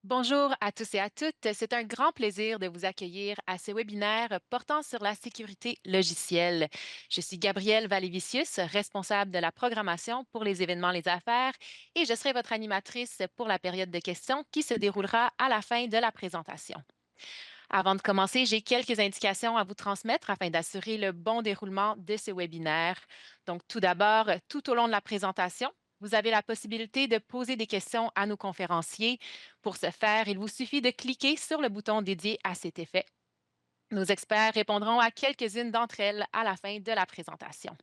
Bonjour à tous et à toutes. C'est un grand plaisir de vous accueillir à ce webinaire portant sur la sécurité logicielle. Je suis Gabrielle Valévicius, responsable de la programmation pour les événements Les Affaires, et je serai votre animatrice pour la période de questions qui se déroulera à la fin de la présentation. Avant de commencer, j'ai quelques indications à vous transmettre afin d'assurer le bon déroulement de ce webinaire. Donc, tout d'abord, tout au long de la présentation, vous avez la possibilité de poser des questions à nos conférenciers. Pour ce faire, il vous suffit de cliquer sur le bouton dédié à cet effet. Nos experts répondront à quelques-unes d'entre elles à la fin de la présentation.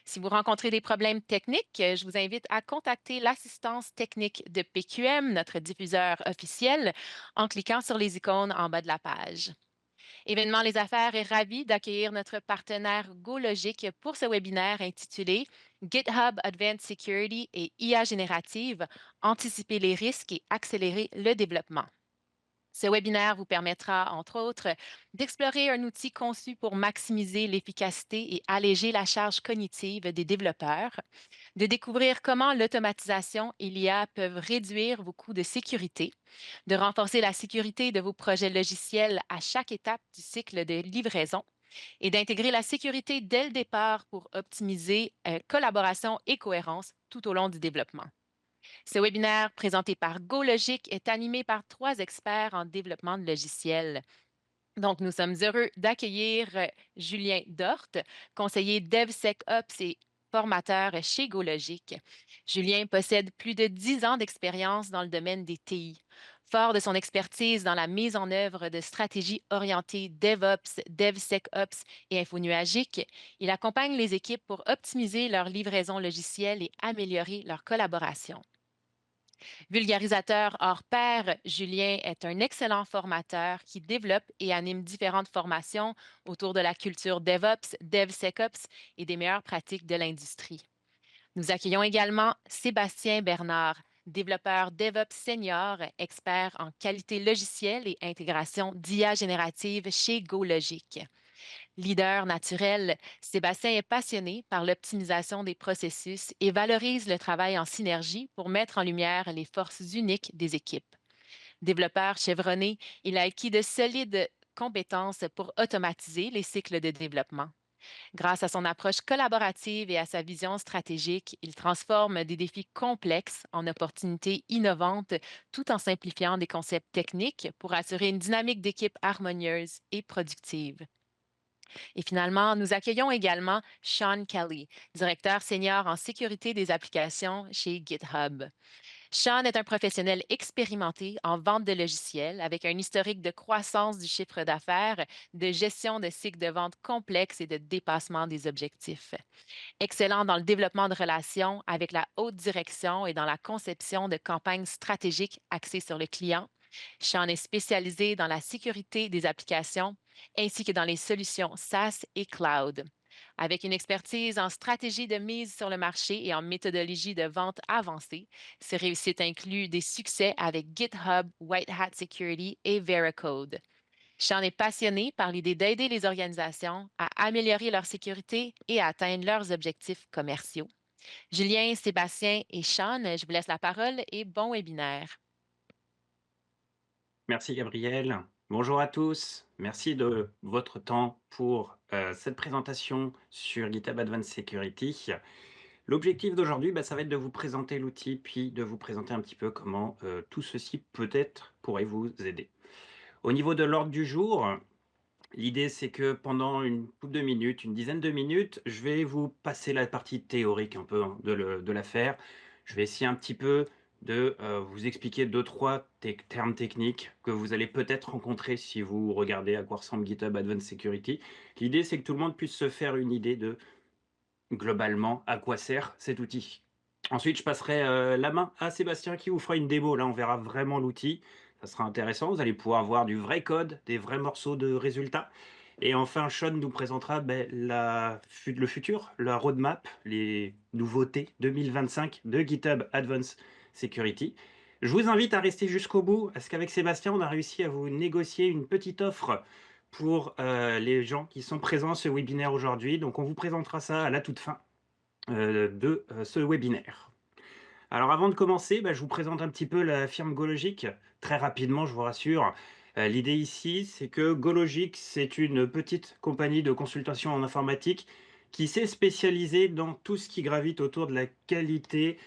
Si vous rencontrez des problèmes techniques, je vous invite à contacter l'assistance technique de PQM, notre diffuseur officiel, en cliquant sur les icônes en bas de la page. Événement Les Affaires est ravi d'accueillir notre partenaire GoLogic pour ce webinaire intitulé GitHub Advanced Security et IA générative, anticiper les risques et accélérer le développement. Ce webinaire vous permettra, entre autres, d'explorer un outil conçu pour maximiser l'efficacité et alléger la charge cognitive des développeurs, de découvrir comment l'automatisation et l'IA peuvent réduire vos coûts de sécurité, de renforcer la sécurité de vos projets logiciels à chaque étape du cycle de livraison et d'intégrer la sécurité dès le départ pour optimiser collaboration et cohérence tout au long du développement. Ce webinaire présenté par GoLogic est animé par trois experts en développement de logiciels. Donc, nous sommes heureux d'accueillir Julien Dort, conseiller DevSecOps et formateur chez GoLogic. Julien possède plus de 10 ans d'expérience dans le domaine des TI. Fort de son expertise dans la mise en œuvre de stratégies orientées DevOps, DevSecOps et infonuagique, il accompagne les équipes pour optimiser leur livraison logicielle et améliorer leur collaboration. Vulgarisateur hors pair, Julien est un excellent formateur qui développe et anime différentes formations autour de la culture DevOps, DevSecOps et des meilleures pratiques de l'industrie. Nous accueillons également Sébastien Bernard, développeur DevOps senior, expert en qualité logicielle et intégration d'IA générative chez GoLogic. Leader naturel, Sébastien est passionné par l'optimisation des processus et valorise le travail en synergie pour mettre en lumière les forces uniques des équipes. Développeur chevronné, il a acquis de solides compétences pour automatiser les cycles de développement. Grâce à son approche collaborative et à sa vision stratégique, il transforme des défis complexes en opportunités innovantes tout en simplifiant des concepts techniques pour assurer une dynamique d'équipe harmonieuse et productive. Et finalement, nous accueillons également Sean Kelly, directeur senior en sécurité des applications chez GitHub. Sean est un professionnel expérimenté en vente de logiciels avec un historique de croissance du chiffre d'affaires, de gestion de cycles de vente complexes et de dépassement des objectifs. Excellent dans le développement de relations avec la haute direction et dans la conception de campagnes stratégiques axées sur le client. Sean est spécialisé dans la sécurité des applications ainsi que dans les solutions SaaS et cloud. Avec une expertise en stratégie de mise sur le marché et en méthodologie de vente avancée, ses réussites incluent des succès avec GitHub, White Hat Security et Veracode. Sean est passionné par l'idée d'aider les organisations à améliorer leur sécurité et à atteindre leurs objectifs commerciaux. Julien, Sébastien et Sean, je vous laisse la parole et bon webinaire. Merci Gabriel. Bonjour à tous. Merci de votre temps pour cette présentation sur GitHub Advanced Security. L'objectif d'aujourd'hui, ça va être de vous présenter l'outil, puis de vous présenter un petit peu comment tout ceci peut-être pourrait vous aider. Au niveau de l'ordre du jour, l'idée c'est que pendant une couple de minutes, une dizaine de minutes, je vais vous passer la partie théorique un peu de l'affaire. Je vais essayer un petit peu de vous expliquer deux, trois termes techniques que vous allez peut-être rencontrer si vous regardez à quoi ressemble GitHub Advanced Security. L'idée, c'est que tout le monde puisse se faire une idée de globalement à quoi sert cet outil. Ensuite, je passerai la main à Sébastien qui vous fera une démo. Là, on verra vraiment l'outil. Ça sera intéressant. Vous allez pouvoir voir du vrai code, des vrais morceaux de résultats. Et enfin, Sean nous présentera le futur, la roadmap, les nouveautés 2025 de GitHub Advanced Security. Je vous invite à rester jusqu'au bout, parce qu'avec Sébastien, on a réussi à vous négocier une petite offre pour les gens qui sont présents à ce webinaire aujourd'hui. Donc, on vous présentera ça à la toute fin de ce webinaire. Alors avant de commencer, je vous présente un petit peu la firme Gologic. Très rapidement, je vous rassure. L'idée ici, c'est que Gologic, c'est une petite compagnie de consultation en informatique qui s'est spécialisée dans tout ce qui gravite autour de la qualité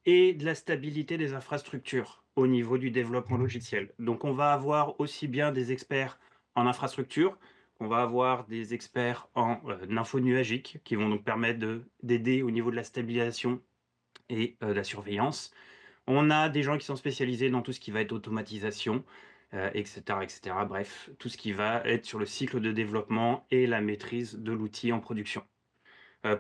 et de la stabilité des infrastructures au niveau du développement logiciel. Donc on va avoir aussi bien des experts en infrastructure, on va avoir des experts en info nuagique qui vont donc permettre d'aider au niveau de la stabilisation et de la surveillance. On a des gens qui sont spécialisés dans tout ce qui va être automatisation, et cetera, et cetera. Bref, tout ce qui va être sur le cycle de développement et la maîtrise de l'outil en production.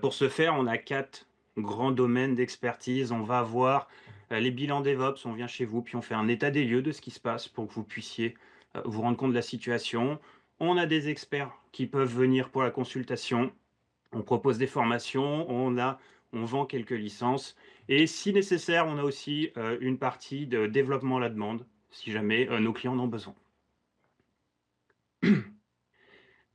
Pour ce faire, on a 4 grands domaines d'expertise. On va avoir, les bilans DevOps, on vient chez vous, puis on fait un état des lieux de ce qui se passe pour que vous puissiez, vous rendre compte de la situation. On a des experts qui peuvent venir pour la consultation. On propose des formations, on vend quelques licences et si nécessaire, on a aussi, une partie de développement à la demande, si jamais, nos clients en ont besoin.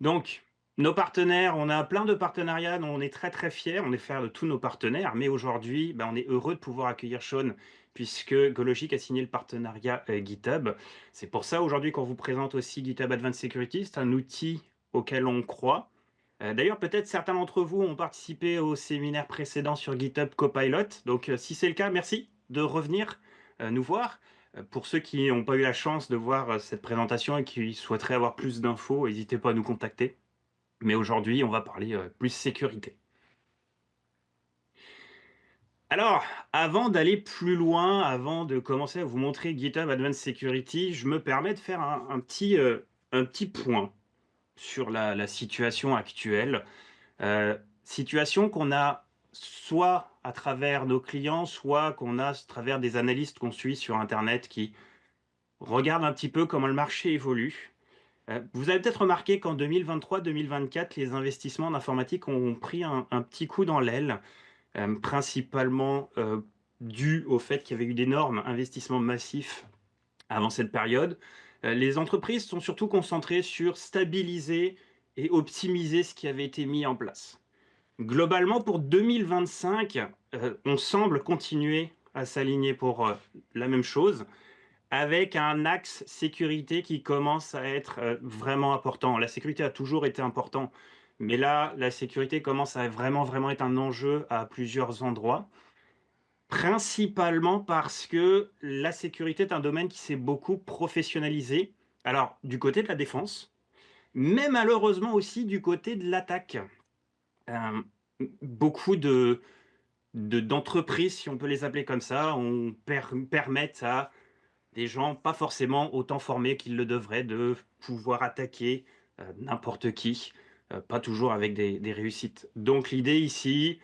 Donc, nos partenaires, on a plein de partenariats dont on est très, très fiers. On est fiers de tous nos partenaires, mais aujourd'hui, on est heureux de pouvoir accueillir Sean puisque Gologic a signé le partenariat, GitHub. C'est pour ça aujourd'hui qu'on vous présente aussi GitHub Advanced Security. C'est un outil auquel on croit. D'ailleurs, peut-être certains d'entre vous ont participé au séminaire précédent sur GitHub Copilot. Donc, si c'est le cas, merci de revenir, nous voir. Pour ceux qui n'ont pas eu la chance de voir, cette présentation et qui souhaiteraient avoir plus d'infos, n'hésitez pas à nous contacter. Mais aujourd'hui, on va parler, plus sécurité. Alors, avant d'aller plus loin, avant de commencer à vous montrer GitHub Advanced Security, je me permets de faire un petit point sur la situation actuelle. Situation qu'on a soit à travers nos clients, soit qu'on a à travers des analystes qu'on suit sur internet qui regardent un petit peu comment le marché évolue. Vous avez peut-être remarqué qu'en 2023-2024, les investissements en informatique ont pris un petit coup dans l'aile, principalement, dû au fait qu'il y avait eu d'énormes investissements massifs avant cette période. Les entreprises sont surtout concentrées sur stabiliser et optimiser ce qui avait été mis en place. Globalement, pour 2025, on semble continuer à s'aligner pour, la même chose, avec un axe sécurité qui commence à être, vraiment important. La sécurité a toujours été important, mais là, la sécurité commence à vraiment, vraiment être un enjeu à plusieurs endroits. Principalement parce que la sécurité est un domaine qui s'est beaucoup professionnalisé. Alors, du côté de la défense, mais malheureusement aussi du côté de l'attaque. Hem, Beaucoup d'entreprises, si on peut les appeler comme ça, permettent à des gens pas forcément autant formés qu'ils le devraient de pouvoir attaquer, n'importe qui, pas toujours avec des réussites. Donc l'idée ici,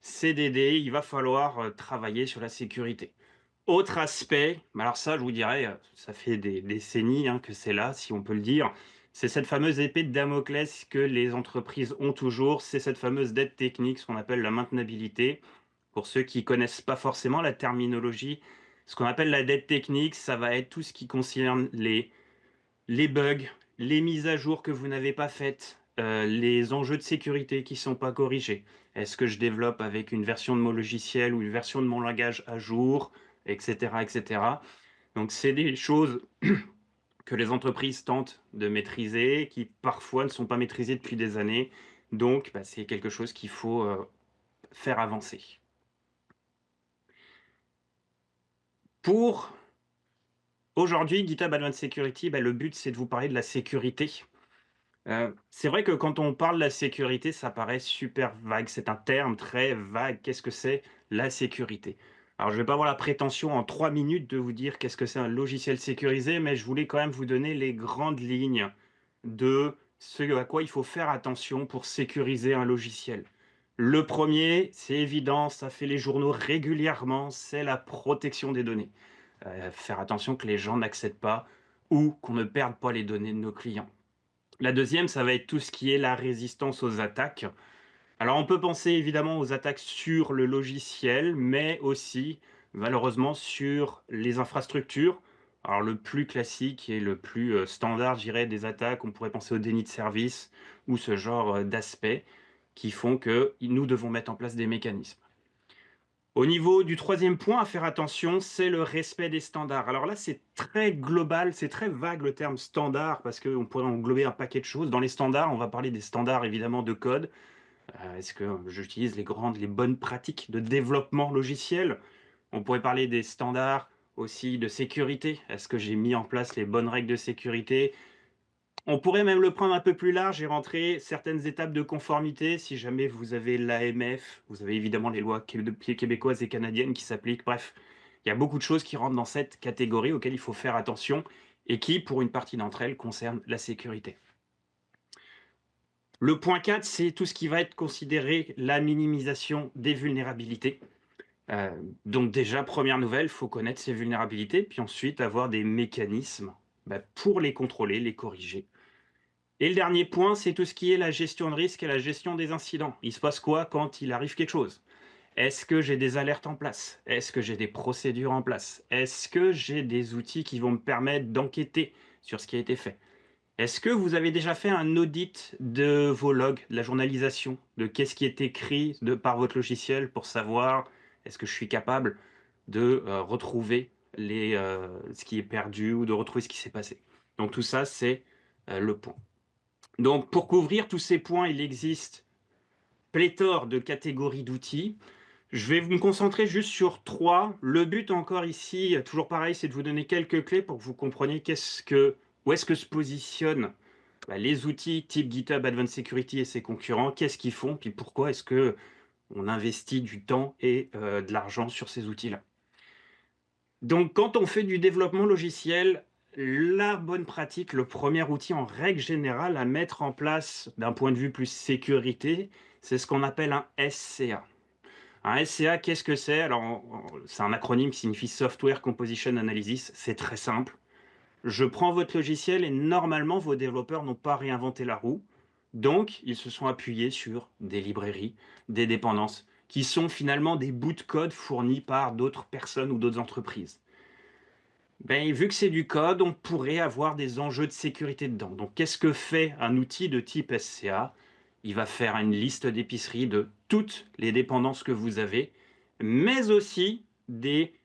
c'est d'aider, il va falloir, travailler sur la sécurité. Autre aspect, alors ça je vous dirais, ça fait des décennies, hein, que c'est là, si on peut le dire. C'est cette fameuse épée de Damoclès que les entreprises ont toujours, c'est cette fameuse dette technique, ce qu'on appelle la maintenabilité. Pour ceux qui connaissent pas forcément la terminologie, ce qu'on appelle la dette technique, ça va être tout ce qui concerne les bugs, les mises à jour que vous n'avez pas faites, les enjeux de sécurité qui sont pas corrigés. Est-ce que je développe avec une version de mon logiciel ou une version de mon langage à jour? Et cetera, et cetera. Donc c'est des choses que les entreprises tentent de maîtriser, qui parfois ne sont pas maîtrisées depuis des années. Donc, c'est quelque chose qu'il faut, faire avancer. Pour aujourd'hui, GitHub Advanced Security, le but, c'est de vous parler de la sécurité. C'est vrai que quand on parle de la sécurité, ça paraît super vague. C'est un terme très vague. Qu'est-ce que c'est la sécurité? Alors, je vais pas avoir la prétention en 3 minutes de vous dire qu'est-ce que c'est un logiciel sécurisé, mais je voulais quand même vous donner les grandes lignes de ce à quoi il faut faire attention pour sécuriser un logiciel. Le premier, c'est évident, ça fait les journaux régulièrement, c'est la protection des données. Faire attention que les gens n'accèdent pas ou qu'on ne perde pas les données de nos clients. La deuxième, ça va être tout ce qui est la résistance aux attaques. Alors, on peut penser évidemment aux attaques sur le logiciel, mais aussi, malheureusement, sur les infrastructures. Alors, le plus classique et le plus standard, je dirais, des attaques, on pourrait penser au déni de service ou ce genre d'aspects qui font que nous devons mettre en place des mécanismes. Au niveau du troisième point à faire attention, c'est le respect des standards. Alors là, c'est très global, c'est très vague le terme standard parce qu'on pourrait englober un paquet de choses. Dans les standards, on va parler des standards évidemment de code. Est-ce que j'utilise les bonnes pratiques de développement logiciel? On pourrait parler des standards aussi de sécurité. Est-ce que j'ai mis en place les bonnes règles de sécurité? On pourrait même le prendre un peu plus large et rentrer certaines étapes de conformité. Si jamais vous avez l'AMF, vous avez évidemment les lois québécoises et canadiennes qui s'appliquent. Bref, il y a beaucoup de choses qui rentrent dans cette catégorie auxquelles il faut faire attention et qui, pour une partie d'entre elles, concernent la sécurité. Le point 4, c'est tout ce qui va être considéré la minimisation des vulnérabilités. Euh, donc déjà, première nouvelle, il faut connaître ces vulnérabilités, puis ensuite avoir des mécanismes pour les contrôler, les corriger. Et le dernier point, c'est tout ce qui est la gestion de risque et la gestion des incidents. Il se passe quoi quand il arrive quelque chose? Est-ce que j'ai des alertes en place? Est-ce que j'ai des procédures en place? Est-ce que j'ai des outils qui vont me permettre d'enquêter sur ce qui a été fait? Est-ce que vous avez déjà fait un audit de vos logs, de la journalisation, de qu'est-ce qui est écrit par votre logiciel pour savoir est-ce que je suis capable de retrouver ce qui est perdu ou de retrouver ce qui s'est passé? Donc tout ça, c'est le point. Donc, pour couvrir tous ces points, il existe pléthore de catégories d'outils. Je vais me concentrer juste sur trois. Le but encore ici, toujours pareil, c'est de vous donner quelques clés pour que vous compreniez où est-ce que se positionnent les outils type GitHub Advanced Security et ses concurrents, qu'est-ce qu'ils font, puis pourquoi est-ce que on investit du temps et de l'argent sur ces outils-là. Donc, quand on fait du développement logiciel, la bonne pratique, le premier outil en règle générale à mettre en place d'un point de vue plus sécurité, c'est ce qu'on appelle un SCA. Un SCA, qu'est-ce que c'est? Alors, c'est un acronyme qui signifie Software Composition Analysis. C'est très simple. Je prends votre logiciel et normalement, vos développeurs n'ont pas réinventé la roue. Donc, ils se sont appuyés sur des librairies, des dépendances, qui sont finalement des bouts de code fournis par d'autres personnes ou d'autres entreprises. Ben, vu que c'est du code, on pourrait avoir des enjeux de sécurité dedans. Donc, qu'est-ce que fait un outil de type SCA? Il va faire une liste d'épicerie de toutes les dépendances que vous avez, mais aussi des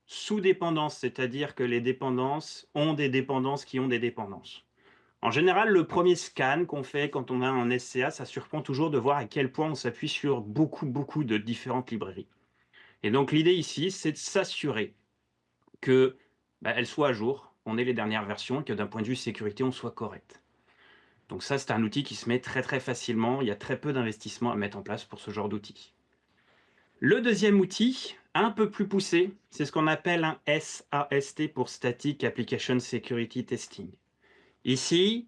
sous-dépendances, c'est-à-dire que les dépendances ont des dépendances qui ont des dépendances. En général, le premier scan qu'on fait quand on a un SCA, ça surprend toujours de voir à quel point on s'appuie sur beaucoup, beaucoup de différentes librairies. Et donc, l'idée ici, c'est de s'assurer que elle soit à jour, on ait les dernières versions et que d'un point de vue sécurité, on soit correct. Donc ça, c'est un outil qui se met très très facilement. Il y a très peu d'investissement à mettre en place pour ce genre d'outil. Le deuxième outil, un peu plus poussé, c'est ce qu'on appelle un SAST pour Static Application Security Testing. Ici,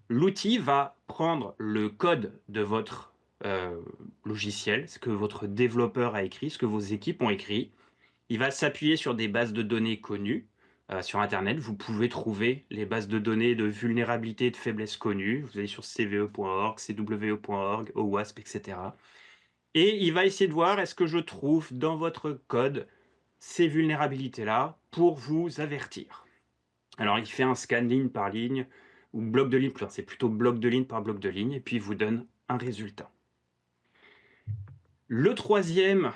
l'outil va prendre le code de votre logiciel, ce que votre développeur a écrit, ce que vos équipes ont écrit. Il va s'appuyer sur des bases de données connues. Sur Internet, vous pouvez trouver les bases de données de vulnérabilité et de faiblesse connues. Vous allez sur cve.org, cwe.org, OWASP, etc. Et il va essayer de voir est-ce que je trouve dans votre code ces vulnérabilités-là pour vous avertir. Alors, il fait un scan ligne par ligne ou bloc de ligne, c'est plutôt bloc de ligne par bloc de ligne, et puis il vous donne un résultat. Le troisième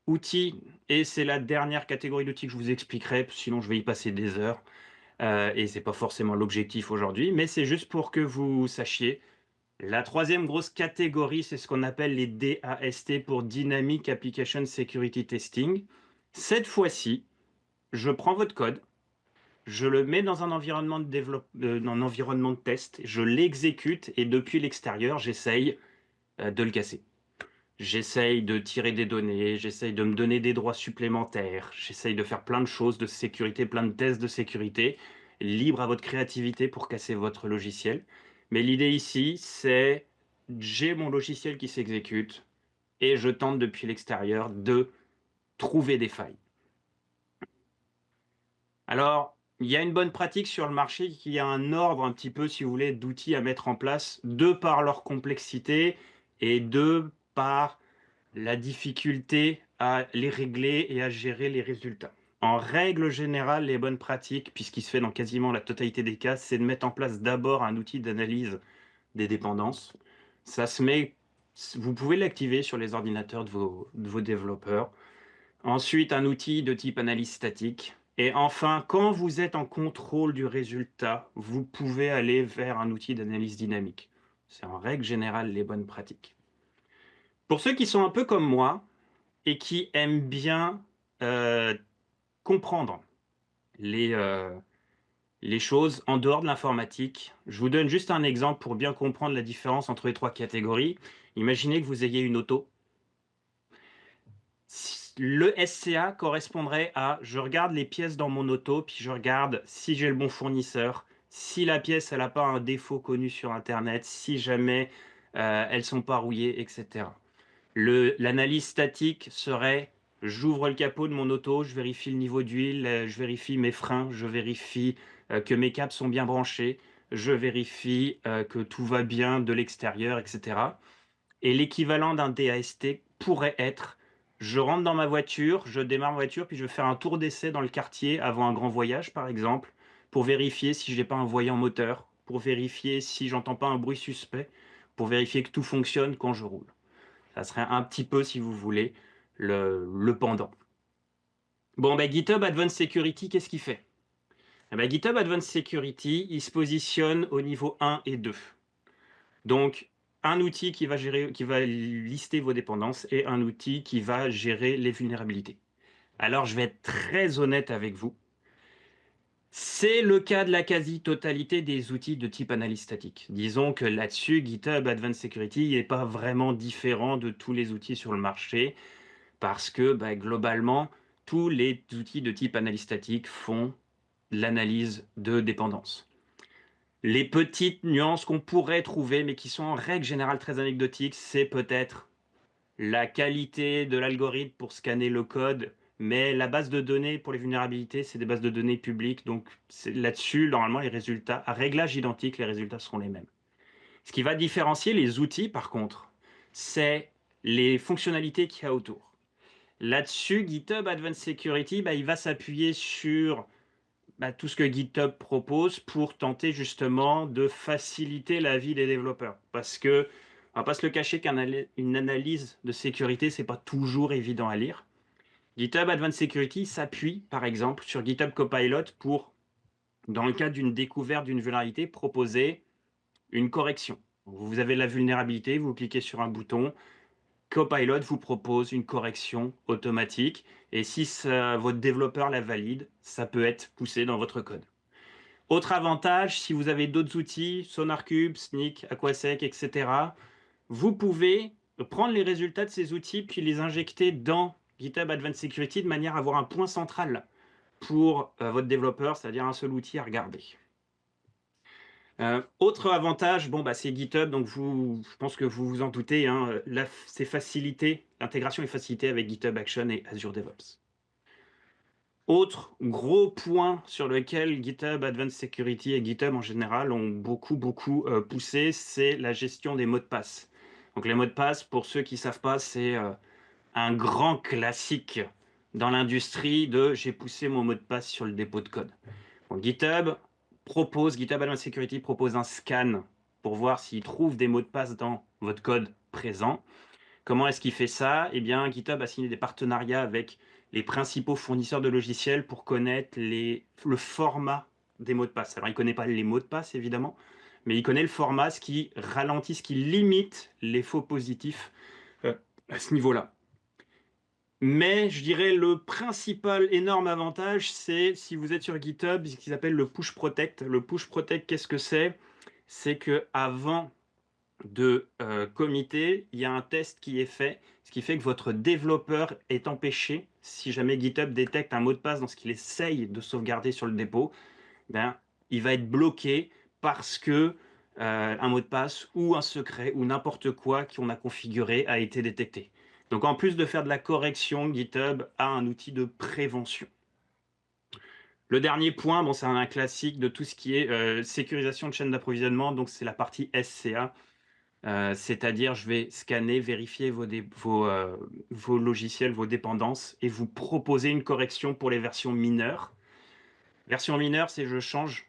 outil, et c'est la dernière catégorie d'outils que je vous expliquerai, sinon je vais y passer des heures, et c'est pas forcément l'objectif aujourd'hui, mais c'est juste pour que vous sachiez. La troisième grosse catégorie, c'est ce qu'on appelle les DAST pour Dynamic Application Security Testing. Cette fois-ci, je prends votre code, je le mets dans un environnement de test, je l'exécute et depuis l'extérieur, j'essaye de le casser. J'essaye de tirer des données, j'essaye de me donner des droits supplémentaires, j'essaye de faire plein de choses de sécurité, plein de tests de sécurité, libre à votre créativité pour casser votre logiciel. Mais l'idée ici, c'est j'ai mon logiciel qui s'exécute et je tente depuis l'extérieur de trouver des failles. Alors, il y a une bonne pratique sur le marché qui a un ordre un petit peu, si vous voulez, d'outils à mettre en place, de par leur complexité et de par la difficulté à les régler et à gérer les résultats. En règle générale, les bonnes pratiques, puisqu'il se fait dans quasiment la totalité des cas, c'est de mettre en place d'abord un outil d'analyse des dépendances. Ça se met, vous pouvez l'activer sur les ordinateurs de vos développeurs. Ensuite, un outil de type analyse statique. Et enfin, quand vous êtes en contrôle du résultat, vous pouvez aller vers un outil d'analyse dynamique. C'est en règle générale les bonnes pratiques. Pour ceux qui sont un peu comme moi et qui aiment bien euh, comprendre les, euh, les choses en dehors de l'informatique, je vous donne juste un exemple pour bien comprendre la différence entre les trois catégories. Imaginez que vous ayez une auto. Le SCA correspondrait à je regarde les pièces dans mon auto, puis je regarde si j'ai le bon fournisseur, si la pièce elle n'a pas un défaut connu sur Internet, si jamais elles sont pas rouillées, etc. L'analyse statique serait j'ouvre le capot de mon auto, je vérifie le niveau d'huile, je vérifie mes freins, je vérifie que mes câbles sont bien branchés, je vérifie que tout va bien de l'extérieur, etc. Et l'équivalent d'un DAST pourrait être je rentre dans ma voiture, je démarre ma voiture, puis je vais faire un tour d'essai dans le quartier avant un grand voyage, par exemple, pour vérifier si je n'ai pas un voyant moteur, pour vérifier si j'entends pas un bruit suspect, pour vérifier que tout fonctionne quand je roule. Ça serait un petit peu, si vous voulez, le pendant. Bon, ben, GitHub Advanced Security, qu'est-ce qu'il fait? Eh ben, GitHub Advanced Security, il se positionne au niveau 1 et 2. Donc, un outil qui va gérer, qui va lister vos dépendances et un outil qui va gérer les vulnérabilités. Alors, je vais être très honnête avec vous. C'est le cas de la quasi-totalité des outils de type analyse statique. Disons que là-dessus, GitHub Advanced Security n'est pas vraiment différent de tous les outils sur le marché parce que bah, globalement, tous les outils de type analyse statique font l'analyse de dépendance. Les petites nuances qu'on pourrait trouver, mais qui sont en règle générale très anecdotiques, c'est peut-être la qualité de l'algorithme pour scanner le code, mais la base de données pour les vulnérabilités, c'est des bases de données publiques, donc là-dessus, normalement, les résultats, à réglage identique, les résultats seront les mêmes. Ce qui va différencier les outils, par contre, c'est les fonctionnalités qu'il y a autour. Là-dessus, GitHub Advanced Security, bah, il va s'appuyer sur bah, tout ce que GitHub propose pour tenter justement de faciliter la vie des développeurs. Parce que, on va pas se le cacher qu'une analyse de sécurité, c'est pas toujours évident à lire. GitHub Advanced Security s'appuie, par exemple, sur GitHub Copilot pour, dans le cas d'une découverte d'une vulnérabilité, proposer une correction. Vous avez la vulnérabilité, vous cliquez sur un bouton, Copilot vous propose une correction automatique et si votre développeur la valide, ça peut être poussé dans votre code. Autre avantage, si vous avez d'autres outils, SonarCube, Snyk, Aquasec, etc., vous pouvez prendre les résultats de ces outils puis les injecter dans GitHub Advanced Security de manière à avoir un point central pour votre développeur, c'est-à-dire un seul outil à regarder. Autre avantage, bon, bah, c'est GitHub, donc je pense que vous vous en doutez, hein, c'est facilité, l'intégration est facilitée avec GitHub Action et Azure DevOps. Autre gros point sur lequel GitHub Advanced Security et GitHub en général ont beaucoup poussé, c'est la gestion des mots de passe. Donc les mots de passe, pour ceux qui ne savent pas, c'est un grand classique dans l'industrie de j'ai poussé mon mot de passe sur le dépôt de code. Donc GitHub Advanced Security propose un scan pour voir s'il trouve des mots de passe dans votre code présent. Comment est-ce qu'il fait ça? Eh bien, GitHub a signé des partenariats avec les principaux fournisseurs de logiciels pour connaître le format des mots de passe. Alors, il ne connaît pas les mots de passe, évidemment, mais il connaît le format, ce qui ralentit, ce qui limite les faux positifs à ce niveau-là. Mais je dirais le principal énorme avantage, c'est si vous êtes sur GitHub, ce qu'ils appellent le push protect. Le push protect, qu'est-ce que c'est? C'est que avant de comité, il y a un test qui est fait, ce qui fait que votre développeur est empêché, si jamais GitHub détecte un mot de passe dans ce qu'il essaye de sauvegarder sur le dépôt, ben, il va être bloqué parce que un mot de passe ou un secret ou n'importe quoi qu'on a configuré a été détecté. Donc en plus de faire de la correction, GitHub a un outil de prévention. Le dernier point, bon, c'est un classique de tout ce qui est sécurisation de chaîne d'approvisionnement, donc c'est la partie SCA. C'est-à-dire, je vais scanner, vérifier vos logiciels, vos dépendances, et vous proposer une correction pour les versions mineures. Version mineure, c'est je change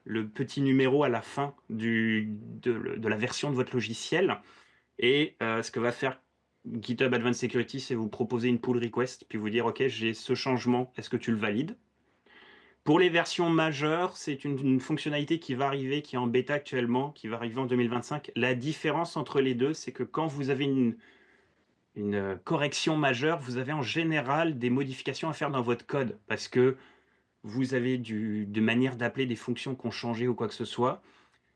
le petit numéro à la fin de la version de votre logiciel. Et ce que va faire GitHub Advanced Security, c'est vous proposer une pull request, puis vous dire, OK, j'ai ce changement, est-ce que tu le valides? Pour les versions majeures, c'est une fonctionnalité qui va arriver, qui est en bêta actuellement, qui va arriver en 2025. La différence entre les deux, c'est que quand vous avez une correction majeure, vous avez en général des modifications à faire dans votre code, parce que vous avez des manières d'appeler des fonctions qui ont changé ou quoi que ce soit.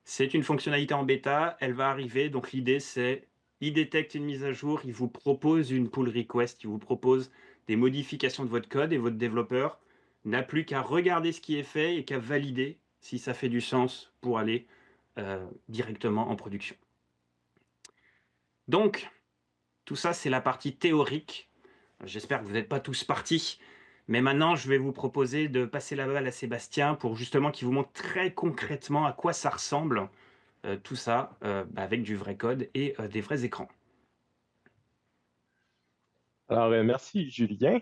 C'est une fonctionnalité en bêta, elle va arriver. Donc l'idée, c'est, il détecte une mise à jour, il vous propose une pull request, il vous propose des modifications de votre code et votre développeur n'a plus qu'à regarder ce qui est fait et qu'à valider si ça fait du sens pour aller directement en production. Donc, tout ça, c'est la partie théorique. J'espère que vous n'êtes pas tous partis. Mais maintenant, je vais vous proposer de passer la balle à Sébastien pour justement qu'il vous montre très concrètement à quoi ça ressemble tout ça avec du vrai code et des vrais écrans. Alors, merci Julien.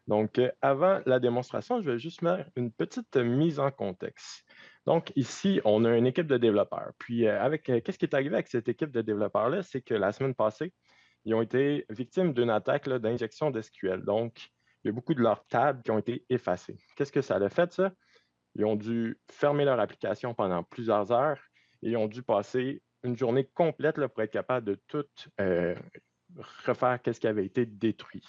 Donc, avant la démonstration, je vais juste mettre une petite mise en contexte. Donc, ici, on a une équipe de développeurs. Puis, qu'est-ce qui est arrivé avec cette équipe de développeurs-là, c'est que la semaine passée, ils ont été victimes d'une attaque d'injection d'SQL. Donc, il y a beaucoup de leurs tables qui ont été effacées. Qu'est-ce que ça a fait, ça? Ils ont dû fermer leur application pendant plusieurs heures et ils ont dû passer une journée complète là, pour être capable de tout refaire ce qui avait été détruit.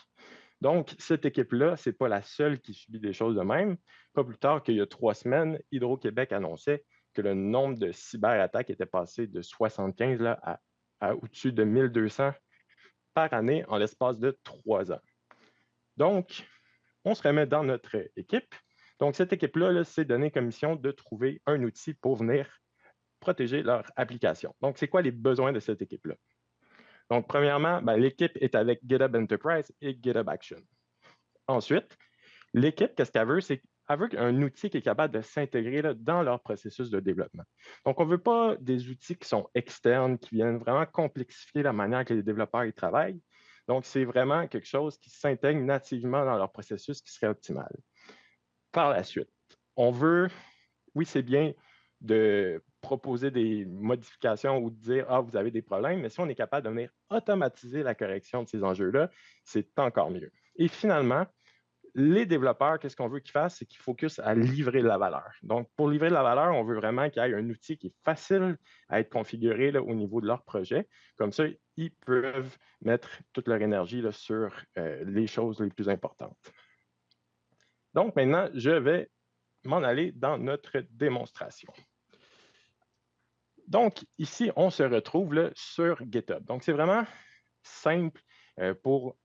Donc, cette équipe-là, ce n'est pas la seule qui subit des choses de même. Pas plus tard qu'il y a 3 semaines, Hydro-Québec annonçait que le nombre de cyberattaques était passé de 75 là, à au-dessus de 1200 par année en l'espace de 3 ans. Donc, on se remet dans notre équipe. Donc, cette équipe-là s'est donné comme mission de trouver un outil pour venir protéger leur application. Donc, c'est quoi les besoins de cette équipe-là? Donc, premièrement, l'équipe est avec GitHub Enterprise et GitHub Action. Ensuite, l'équipe, qu'est-ce qu'elle veut? C'est qu'elle veut un outil qui est capable de s'intégrer dans leur processus de développement. Donc, on ne veut pas des outils qui sont externes, qui viennent vraiment complexifier la manière que les développeurs y travaillent. Donc, c'est vraiment quelque chose qui s'intègre nativement dans leur processus qui serait optimal. Par la suite, on veut, oui, c'est bien de proposer des modifications ou de dire, ah, vous avez des problèmes, mais si on est capable de venir automatiser la correction de ces enjeux-là, c'est encore mieux. Et finalement, les développeurs, qu'est-ce qu'on veut qu'ils fassent? C'est qu'ils focusent à livrer de la valeur. Donc, pour livrer de la valeur, on veut vraiment qu'il y ait un outil qui est facile à être configuré là, au niveau de leur projet. Comme ça, ils peuvent mettre toute leur énergie là, sur les choses les plus importantes. Donc, maintenant, je vais m'en aller dans notre démonstration. Donc, ici, on se retrouve là, sur GitHub. Donc, c'est vraiment simple pour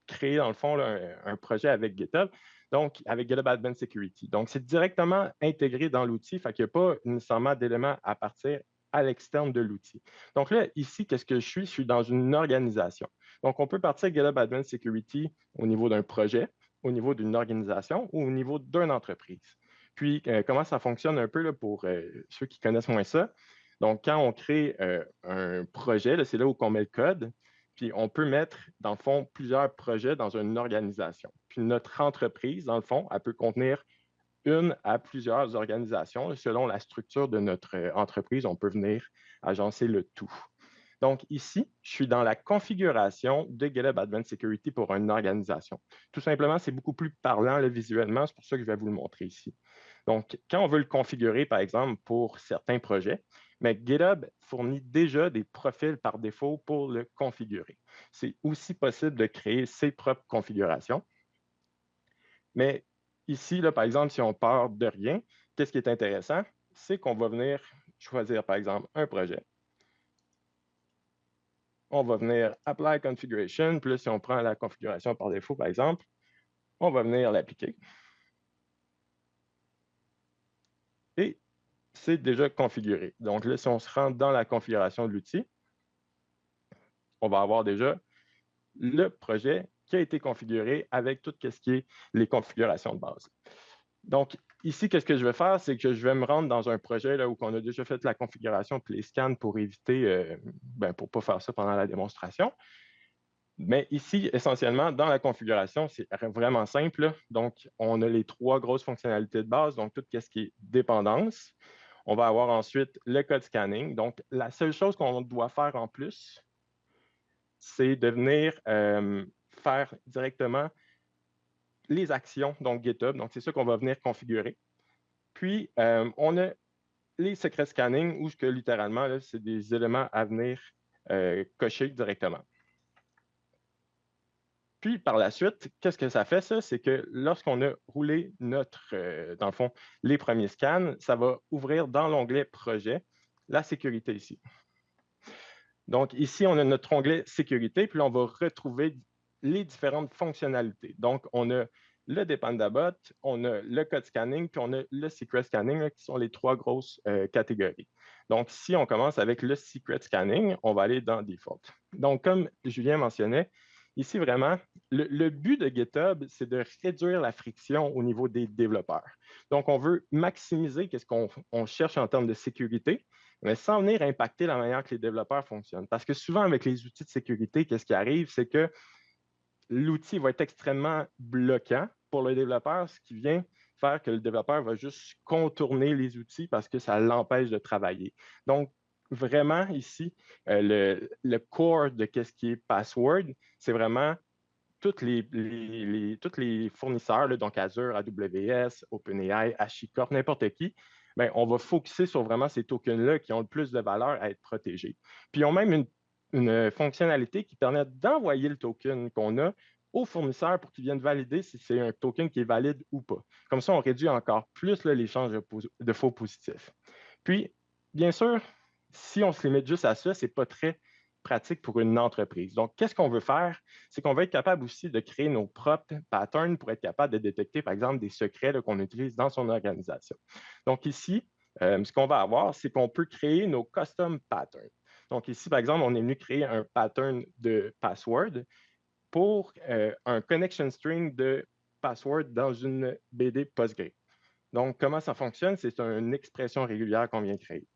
créer, dans le fond, là, un projet avec GitHub, donc avec GitHub Advanced Security. Donc, c'est directement intégré dans l'outil, fait qu'il n'y a pas nécessairement d'éléments à partir à l'externe de l'outil. Donc là, ici, qu'est-ce que je suis? Je suis dans une organisation. Donc, on peut partir GitHub Advanced Security au niveau d'un projet, au niveau d'une organisation ou au niveau d'une entreprise. Puis, comment ça fonctionne un peu là, pour ceux qui connaissent moins ça? Donc, quand on crée un projet, c'est là où on met le code. Puis on peut mettre, dans le fond, plusieurs projets dans une organisation. Puis notre entreprise, dans le fond, elle peut contenir une à plusieurs organisations. Selon la structure de notre entreprise, on peut venir agencer le tout. Donc ici, je suis dans la configuration de GitHub Advanced Security pour une organisation. Tout simplement, c'est beaucoup plus parlant là, visuellement, c'est pour ça que je vais vous le montrer ici. Donc, quand on veut le configurer, par exemple, pour certains projets, mais GitHub fournit déjà des profils par défaut pour le configurer. C'est aussi possible de créer ses propres configurations. Mais ici, là, par exemple, si on part de rien, qu'est-ce qui est intéressant? C'est qu'on va venir choisir, par exemple, un projet. On va venir Apply Configuration. Puis là, si on prend la configuration par défaut, par exemple, on va venir l'appliquer. Et c'est déjà configuré. Donc là, si on se rend dans la configuration de l'outil, on va avoir déjà le projet qui a été configuré avec tout ce qui est les configurations de base. Donc, ici, qu'est-ce que je vais faire? C'est que je vais me rendre dans un projet là, où on a déjà fait la configuration puis les scans pour éviter, pour ne pas faire ça pendant la démonstration. Mais ici, essentiellement, dans la configuration, c'est vraiment simple. Donc, on a les 3 grosses fonctionnalités de base, donc tout ce qui est dépendance. On va avoir ensuite le code scanning. Donc, la seule chose qu'on doit faire en plus, c'est de venir faire directement les actions, donc GitHub. Donc, c'est ça qu'on va venir configurer. Puis, on a les secrets scanning où que, littéralement, c'est des éléments à venir cocher directement. Puis, par la suite, qu'est-ce que ça fait, ça? C'est que lorsqu'on a roulé dans le fond, les premiers scans, ça va ouvrir dans l'onglet Projet la sécurité ici. Donc, ici, on a notre onglet Sécurité, puis là, on va retrouver les différentes fonctionnalités. Donc, on a le Dependabot, on a le code scanning, puis on a le secret scanning, là, qui sont les trois grosses catégories. Donc, si on commence avec le secret scanning, on va aller dans Default. Donc, comme Julien mentionnait, ici, vraiment, le but de GitHub, c'est de réduire la friction au niveau des développeurs. Donc, on veut maximiser ce qu'on cherche en termes de sécurité, mais sans venir impacter la manière que les développeurs fonctionnent. Parce que souvent, avec les outils de sécurité, qu'est-ce qui arrive, c'est que l'outil va être extrêmement bloquant pour le développeur, ce qui vient faire que le développeur va juste contourner les outils parce que ça l'empêche de travailler. Donc, vraiment, ici, le core de ce qui est password, c'est vraiment tous les fournisseurs, là, donc Azure, AWS, OpenAI, HashiCorp, n'importe qui, bien, on va focuser sur vraiment ces tokens-là qui ont le plus de valeur à être protégés. Puis, ils ont même une fonctionnalité qui permet d'envoyer le token qu'on a aux fournisseurs pour qu'ils viennent valider si c'est un token qui est valide ou pas. Comme ça, on réduit encore plus l'échange de faux positifs. Puis, bien sûr, si on se limite juste à ça, ce n'est pas très pratique pour une entreprise. Donc, qu'est-ce qu'on veut faire? C'est qu'on va être capable aussi de créer nos propres patterns pour être capable de détecter, par exemple, des secrets qu'on utilise dans son organisation. Donc, ici, ce qu'on va avoir, c'est qu'on peut créer nos custom patterns. Donc, ici, par exemple, on est venu créer un pattern de password pour un connection string de password dans une BD Postgre. Donc, comment ça fonctionne? C'est une expression régulière qu'on vient créer.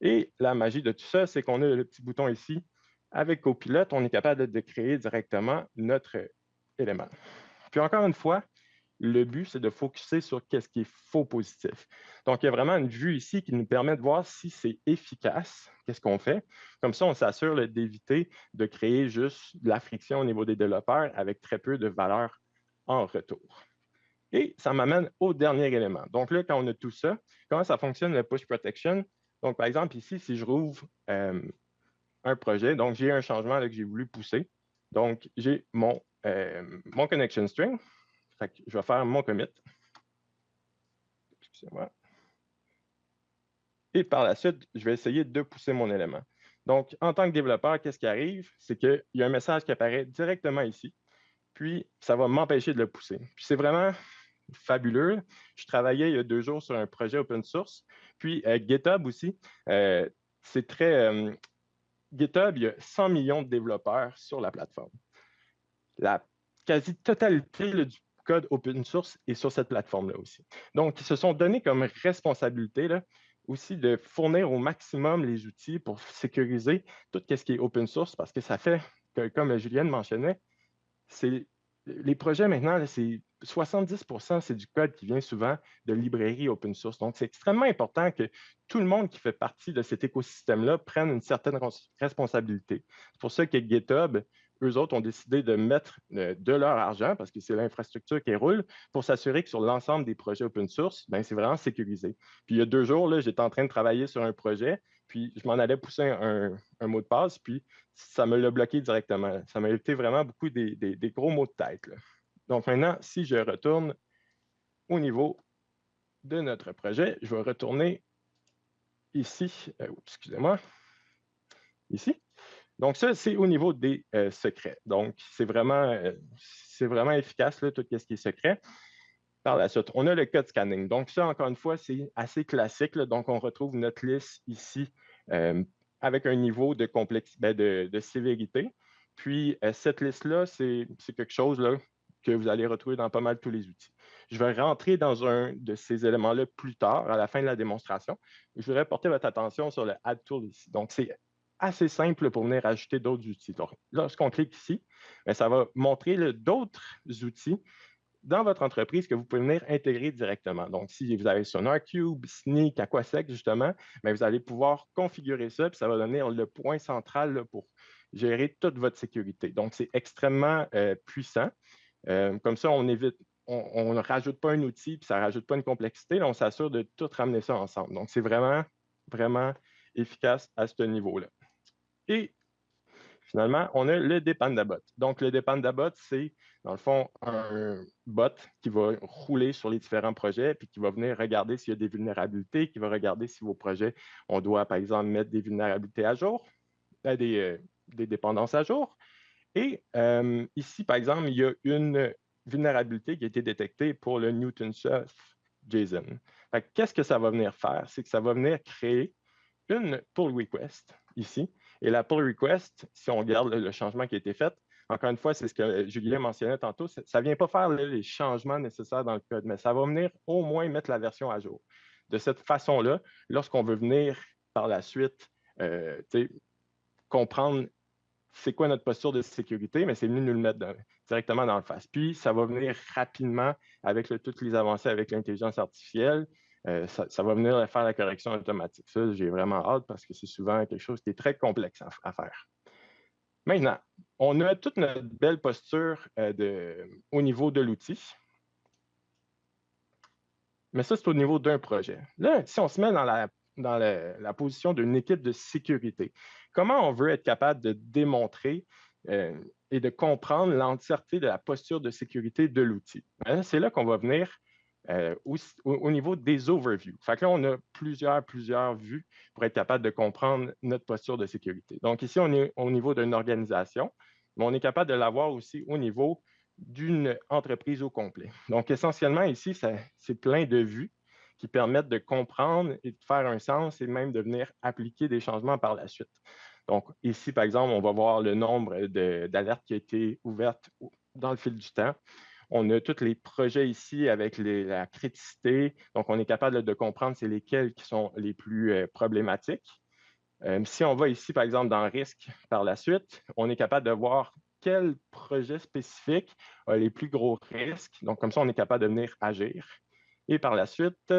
Et la magie de tout ça, c'est qu'on a le petit bouton ici. Avec Copilot, on est capable de créer directement notre élément. Puis encore une fois, le but, c'est de focuser sur qu'est-ce qui est faux positif. Donc, il y a vraiment une vue ici qui nous permet de voir si c'est efficace, qu'est-ce qu'on fait. Comme ça, on s'assure d'éviter de créer juste de la friction au niveau des développeurs avec très peu de valeur en retour. Et ça m'amène au dernier élément. Donc là, quand on a tout ça, comment ça fonctionne le push protection? Donc, par exemple, ici, si je rouvre un projet, donc j'ai un changement là, que j'ai voulu pousser. Donc, j'ai mon connection string. Fait que je vais faire mon commit. Excusez-moi. Et par la suite, je vais essayer de pousser mon élément. Donc, en tant que développeur, qu'est-ce qui arrive? C'est qu'il y a un message qui apparaît directement ici, puis ça va m'empêcher de le pousser. Puis c'est vraiment fabuleux. Je travaillais il y a 2 jours sur un projet open source, puis GitHub aussi. C'est très... GitHub, il y a 100 millions de développeurs sur la plateforme. La quasi-totalité du code open source est sur cette plateforme-là aussi. Donc, ils se sont donnés comme responsabilité là, aussi de fournir au maximum les outils pour sécuriser tout ce qui est open source parce que ça fait que, comme Julienne mentionnait, les projets maintenant, c'est 70%, c'est du code qui vient souvent de librairies open source. Donc, c'est extrêmement important que tout le monde qui fait partie de cet écosystème-là prenne une certaine responsabilité. C'est pour ça que GitHub, eux autres, ont décidé de mettre de leur argent, parce que c'est l'infrastructure qui roule, pour s'assurer que sur l'ensemble des projets open source, ben, c'est vraiment sécurisé. Puis il y a 2 jours, j'étais en train de travailler sur un projet, puis je m'en allais pousser un mot de passe, puis ça me l'a bloqué directement. Ça m'a évité vraiment beaucoup des gros maux de tête, là. Donc maintenant, si je retourne au niveau de notre projet, je vais retourner ici, excusez-moi, ici. Donc ça, c'est au niveau des secrets. Donc, c'est vraiment efficace, là, tout ce qui est secret. Par la suite, on a le code scanning. Donc ça, encore une fois, c'est assez classique, là. Donc, on retrouve notre liste ici avec un niveau de de sévérité. Puis, cette liste-là, c'est quelque chose là, que vous allez retrouver dans pas mal tous les outils. Je vais rentrer dans un de ces éléments-là plus tard, à la fin de la démonstration. Je voudrais porter votre attention sur le Add Tool ici. Donc, c'est assez simple pour venir ajouter d'autres outils. Donc, lorsqu'on clique ici, bien, ça va montrer d'autres outils dans votre entreprise que vous pouvez venir intégrer directement. Donc, si vous avez SonarQube, Snyk, Aquasec, justement, bien, vous allez pouvoir configurer ça, puis ça va donner le point central là, pour gérer toute votre sécurité. Donc, c'est extrêmement puissant. Comme ça, on évite, on ne rajoute pas un outil, puis ça ne rajoute pas une complexité. Là, on s'assure de tout ramener ça ensemble. Donc, c'est vraiment, vraiment efficace à ce niveau-là. Et finalement, on a le Dependabot. Donc, le Dependabot, c'est, dans le fond, un bot qui va rouler sur les différents projets, puis qui va venir regarder s'il y a des vulnérabilités, qui va regarder si vos projets, on doit, par exemple, mettre des vulnérabilités à jour, des dépendances à jour. Et ici, par exemple, il y a une vulnérabilité qui a été détectée pour le Newton Surf JSON. Qu'est-ce que ça va venir faire? C'est que ça va venir créer une pull request ici. Et la pull request, si on regarde le changement qui a été fait, encore une fois, c'est ce que Julien mentionnait tantôt, ça ne vient pas faire les changements nécessaires dans le code, mais ça va venir au moins mettre la version à jour. De cette façon-là, lorsqu'on veut venir par la suite comprendre c'est quoi notre posture de sécurité, mais c'est venu nous le mettre directement dans le face. Puis, ça va venir rapidement avec toutes les avancées avec l'intelligence artificielle. Ça va venir faire la correction automatique. Ça, j'ai vraiment hâte parce que c'est souvent quelque chose qui est très complexe à faire. Maintenant, on a toute notre belle posture au niveau de l'outil. Mais ça, c'est au niveau d'un projet. Là, si on se met dans la position d'une équipe de sécurité, comment on veut être capable de démontrer et de comprendre l'entièreté de la posture de sécurité de l'outil? C'est là qu'on va venir au niveau des overviews. Fait que là, on a plusieurs vues pour être capable de comprendre notre posture de sécurité. Donc ici, on est au niveau d'une organisation, mais on est capable de l'avoir aussi au niveau d'une entreprise au complet. Donc, essentiellement, ici, c'est plein de vues qui permettent de comprendre et de faire un sens et même de venir appliquer des changements par la suite. Donc, ici, par exemple, on va voir le nombre d'alertes qui a été ouvertes dans le fil du temps. On a tous les projets ici avec la criticité. Donc, on est capable de comprendre c'est lesquels qui sont les plus problématiques. Si on va ici, par exemple, dans risque par la suite, on est capable de voir quel projet spécifique a les plus gros risques. Donc, comme ça, on est capable de venir agir. Et par la suite,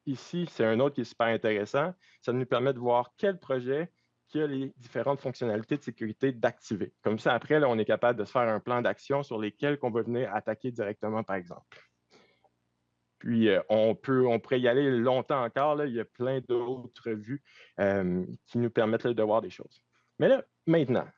ici, c'est un autre qui est super intéressant. Ça nous permet de voir quel projet qui a les différentes fonctionnalités de sécurité d'activer. Comme ça, après, là, on est capable de se faire un plan d'action sur lesquels on va venir attaquer directement, par exemple. Puis, on pourrait y aller longtemps encore. Là. Il y a plein d'autres vues qui nous permettent là, de voir des choses. Mais là, maintenant,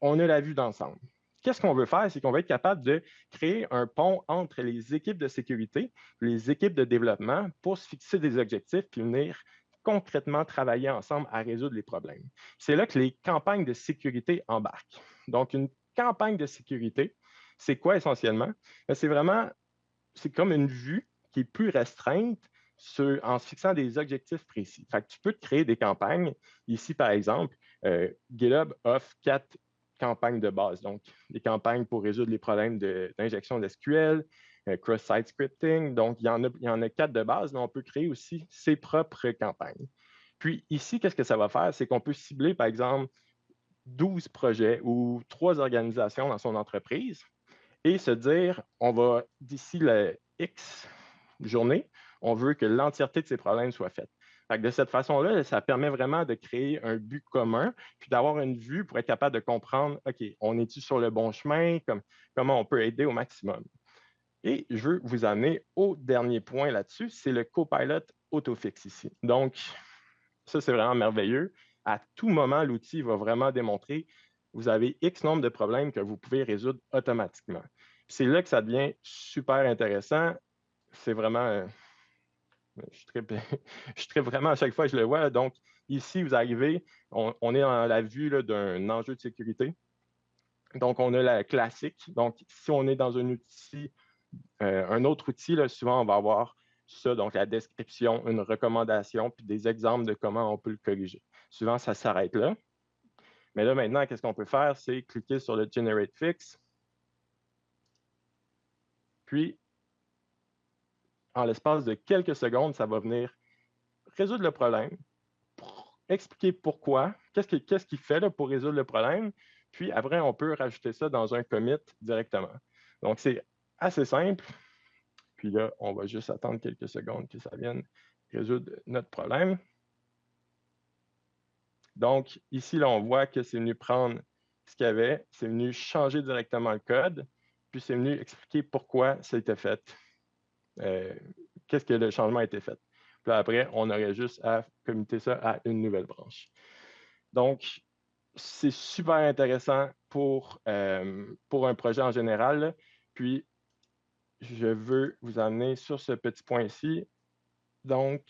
on a la vue d'ensemble. Qu'est-ce qu'on veut faire? C'est qu'on va être capable de créer un pont entre les équipes de sécurité, les équipes de développement pour se fixer des objectifs puis venir concrètement travailler ensemble à résoudre les problèmes. C'est là que les campagnes de sécurité embarquent. Donc, une campagne de sécurité, c'est quoi essentiellement? C'est comme une vue qui est plus restreinte en se fixant des objectifs précis. Fait que tu peux te créer des campagnes. Ici, par exemple, GitHub offre 4 campagnes de base. Donc, des campagnes pour résoudre les problèmes d'injection d'SQL, cross-site scripting. Donc, il y en a 4 de base, mais on peut créer aussi ses propres campagnes. Puis ici, qu'est-ce que ça va faire? C'est qu'on peut cibler, par exemple, 12 projets ou 3 organisations dans son entreprise et se dire, on va, d'ici le X journée, on veut que l'entièreté de ces problèmes soit faite. De cette façon-là, ça permet vraiment de créer un but commun, puis d'avoir une vue pour être capable de comprendre, OK, on est-tu sur le bon chemin, comment on peut aider au maximum. Et je veux vous amener au dernier point là-dessus, c'est le Copilot Autofix ici. Donc, ça, c'est vraiment merveilleux. À tout moment, l'outil va vraiment démontrer, vous avez X nombre de problèmes que vous pouvez résoudre automatiquement. C'est là que ça devient super intéressant. C'est vraiment, je trippe vraiment à chaque fois que je le vois. Donc, ici, vous arrivez, on est dans la vue d'un enjeu de sécurité. Donc, on a la classique. Donc, si on est dans un outil, un autre outil, là, souvent, on va avoir ça, donc la description, une recommandation, puis des exemples de comment on peut le corriger. Souvent, ça s'arrête là. Mais là, maintenant, qu'est-ce qu'on peut faire? C'est cliquer sur le Generate Fix. Puis, en l'espace de quelques secondes, ça va venir résoudre le problème, expliquer pourquoi, qu'est-ce qu'il fait là, pour résoudre le problème. Puis après, on peut rajouter ça dans un commit directement. Donc, c'est assez simple. Puis là, on va juste attendre quelques secondes que ça vienne résoudre notre problème. Donc, ici, là, on voit que c'est venu prendre ce qu'il y avait, c'est venu changer directement le code, puis c'est venu expliquer pourquoi ça a été fait, qu'est-ce que le changement a été fait. Puis là, après, on aurait juste à commuter ça à une nouvelle branche. Donc, c'est super intéressant pour un projet en général, là. Puis, je veux vous amener sur ce petit point ici. Donc,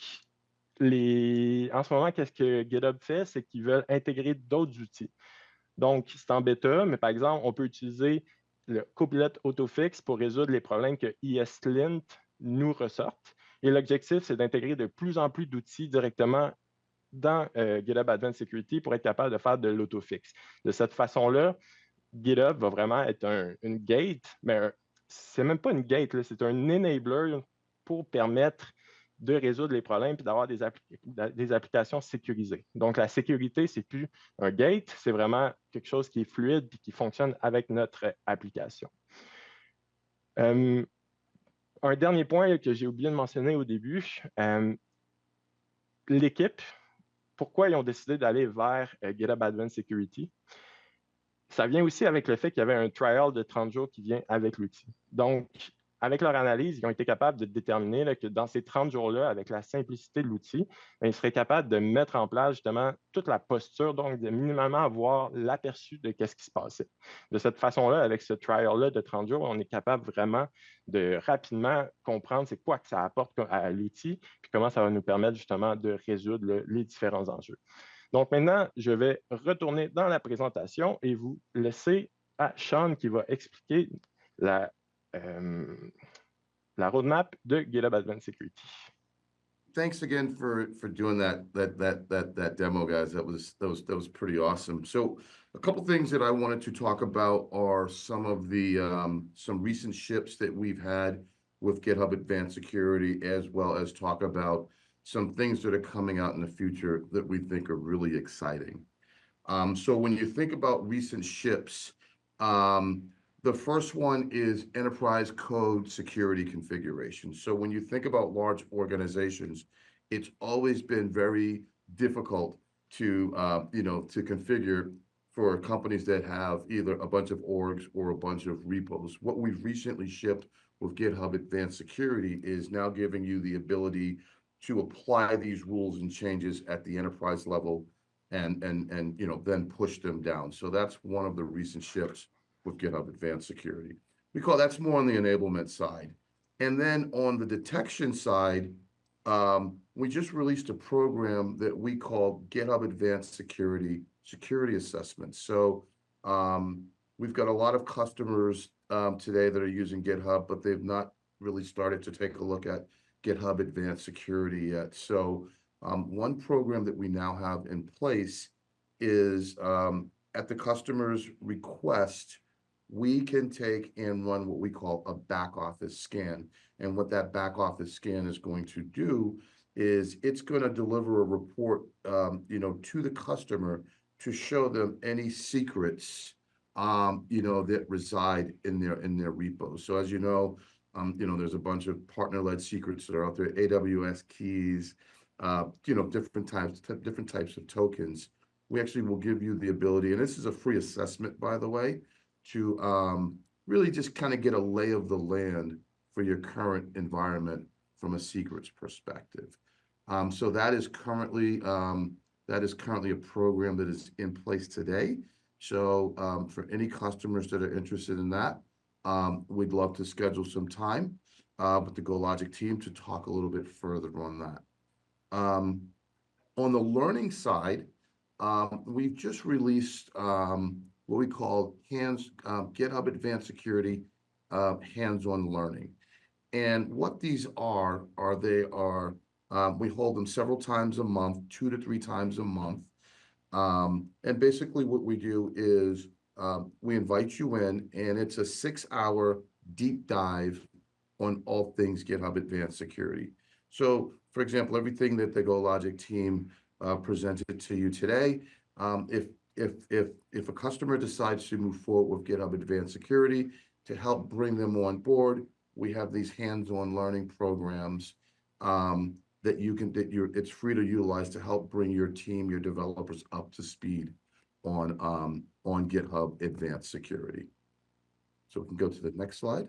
en ce moment, qu'est-ce que GitHub fait? C'est qu'ils veulent intégrer d'autres outils. Donc, c'est en bêta, mais par exemple, on peut utiliser le Copilot AutoFix pour résoudre les problèmes que ESLint nous ressortent. Et l'objectif, c'est d'intégrer de plus en plus d'outils directement dans GitHub Advanced Security pour être capable de faire de l'autofix. De cette façon-là, GitHub va vraiment être une gate, mais c'est même pas une gate, c'est un enabler pour permettre de résoudre les problèmes et d'avoir des applications sécurisées. Donc, la sécurité, c'est plus un gate, c'est vraiment quelque chose qui est fluide et qui fonctionne avec notre application. Un dernier point que j'ai oublié de mentionner au début, l'équipe, pourquoi ils ont décidé d'aller vers GitHub Advanced Security? Ça vient aussi avec le fait qu'il y avait un trial de 30 jours qui vient avec l'outil. Donc, avec leur analyse, ils ont été capables de déterminer là, que dans ces 30 jours-là, avec la simplicité de l'outil, ils seraient capables de mettre en place justement toute la posture, donc de minimalement avoir l'aperçu de ce qui se passait. De cette façon-là, avec ce trial-là de 30 jours, on est capable vraiment de rapidement comprendre c'est quoi que ça apporte à l'outil, puis comment ça va nous permettre justement de résoudre les différents enjeux. Donc maintenant, je vais retourner dans la présentation et vous laisser à Sean qui va expliquer la roadmap de GitHub Advanced Security. Thanks again for doing that demo, guys. That was pretty awesome. So a couple things that I wanted to talk about are some of the some recent ships that we've had with GitHub Advanced Security, as well as talk about some things that are coming out in the future that we think are really exciting. So when you think about recent ships, the first one is enterprise code security configuration. So when you think about large organizations, it's always been very difficult to to configure for companies that have either a bunch of orgs or a bunch of repos. What we've recently shipped with GitHub Advanced Security is now giving you the ability to apply these rules and changes at the enterprise level and then push them down. So that's one of the recent ships with GitHub Advanced Security. That's more on the enablement side. And then on the detection side, we just released a program that we call GitHub Advanced Security Assessments. So we've got a lot of customers today that are using GitHub, but they've not really started to take a look at GitHub Advanced Security yet. So one program that we now have in place is at the customer's request, we can take and run what we call a back office scan. And what that back office scan is going to do is it's going to deliver a report to the customer to show them any secrets that reside in their repos. So as you know, there's a bunch of partner-led secrets that are out there, AWS keys, different types of tokens. We actually will give you the ability, and this is a free assessment, by the way, to really just kind of get a lay of the land for your current environment from a secrets perspective. So that is currently a program that is in place today. So for any customers that are interested in that, we'd love to schedule some time with the GoLogic team to talk a little bit further on that. On the learning side, we've just released what we call GitHub Advanced Security hands-on learning. And what these are we hold them several times a month, 2 to 3 times a month. And basically what we do is we invite you in, and it's a 6-hour deep dive on all things GitHub Advanced Security. So, for example, everything that the GoLogic team presented to you today, if a customer decides to move forward with GitHub Advanced Security to help bring them on board, we have these hands-on learning programs that it's free to utilize to help bring your team, your developers up to speed on GitHub Advanced Security. So we can go to the next slide.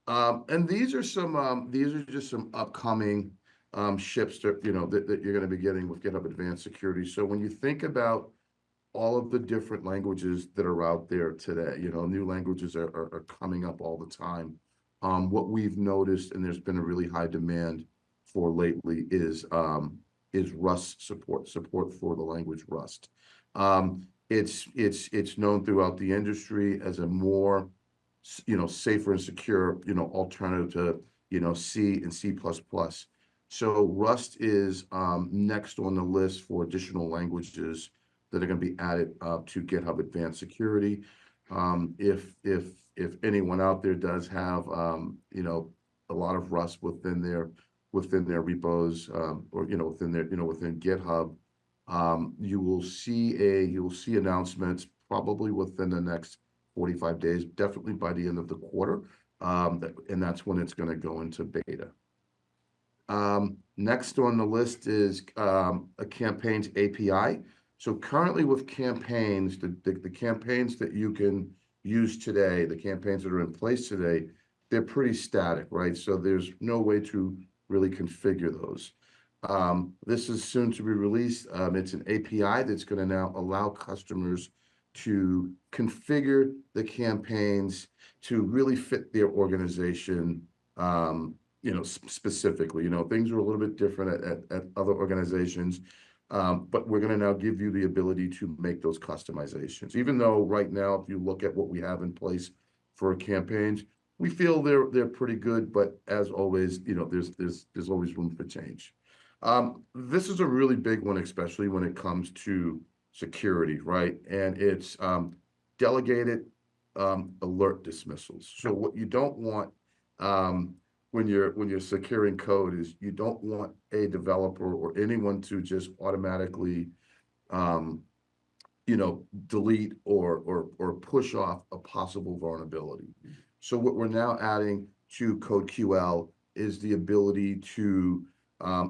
And these are just some upcoming ships that that you're going to be getting with GitHub Advanced Security. So when you think about all of the different languages that are out there today, new languages are coming up all the time. What we've noticed, and there's been a really high demand for lately, is Rust support for the language Rust. It's known throughout the industry as a more safer and secure alternative to C and C++. So Rust is next on the list for additional languages that are going to be added to GitHub Advanced Security. If anyone out there does have a lot of Rust within their repos or within GitHub, you will see announcements probably within the next 45 days, definitely by the end of the quarter, and that's when it's going to go into beta. Next on the list is a Campaigns API. So currently with Campaigns, the campaigns that you can use today, the campaigns that are in place today, they're pretty static, right? So there's no way to really configure those. This is soon to be released. It's an API that's going to now allow customers to configure the campaigns to really fit their organization, specifically. Things are a little bit different at other organizations, but we're going to now give you the ability to make those customizations. Even though right now, if you look at what we have in place for campaigns, we feel they're pretty good, but as always, there's always room for change. This is a really big one, especially when it comes to security, right? And it's delegated alert dismissals. So what you don't want when you're securing code is you don't want a developer or anyone to just automatically delete or push off a possible vulnerability. So what we're now adding to CodeQL is the ability to,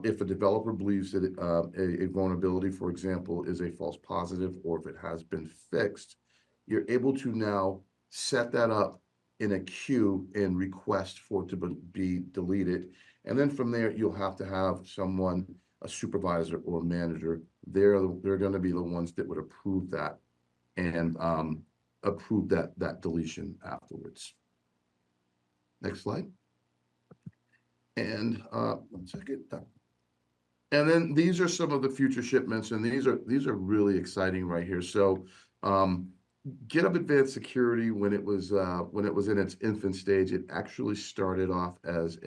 if a developer believes that a vulnerability, for example, is a false positive, or if it has been fixed, you're able to now set that up in a queue and request for it to be deleted. And then from there, you'll have to have someone, a supervisor or a manager, they're going to be the ones that would approve that and approve that deletion afterwards. Next slide. And 1 second. And then these are some of the future shipments, and these are really exciting right here. So GitHub Advanced Security, when it was in its infant stage, it actually started off as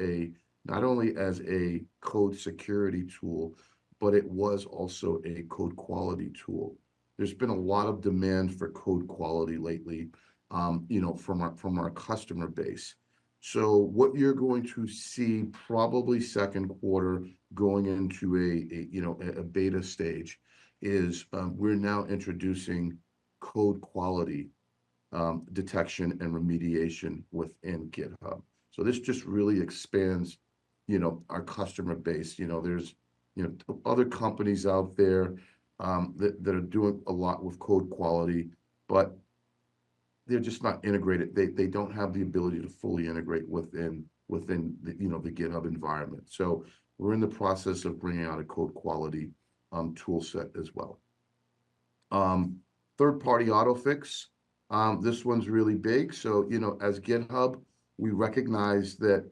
not only as a code security tool, but it was also a code quality tool. There's been a lot of demand for code quality lately, from our customer base. So what you're going to see probably second quarter going into a beta stage is we're now introducing code quality detection and remediation within GitHub. So this just really expands, our customer base. There's, other companies out there that are doing a lot with code quality, but they're just not integrated. They don't have the ability to fully integrate within the, the GitHub environment. So we're in the process of bringing out a code quality tool set as well. Third-party autofix. This one's really big. So, as GitHub, we recognize that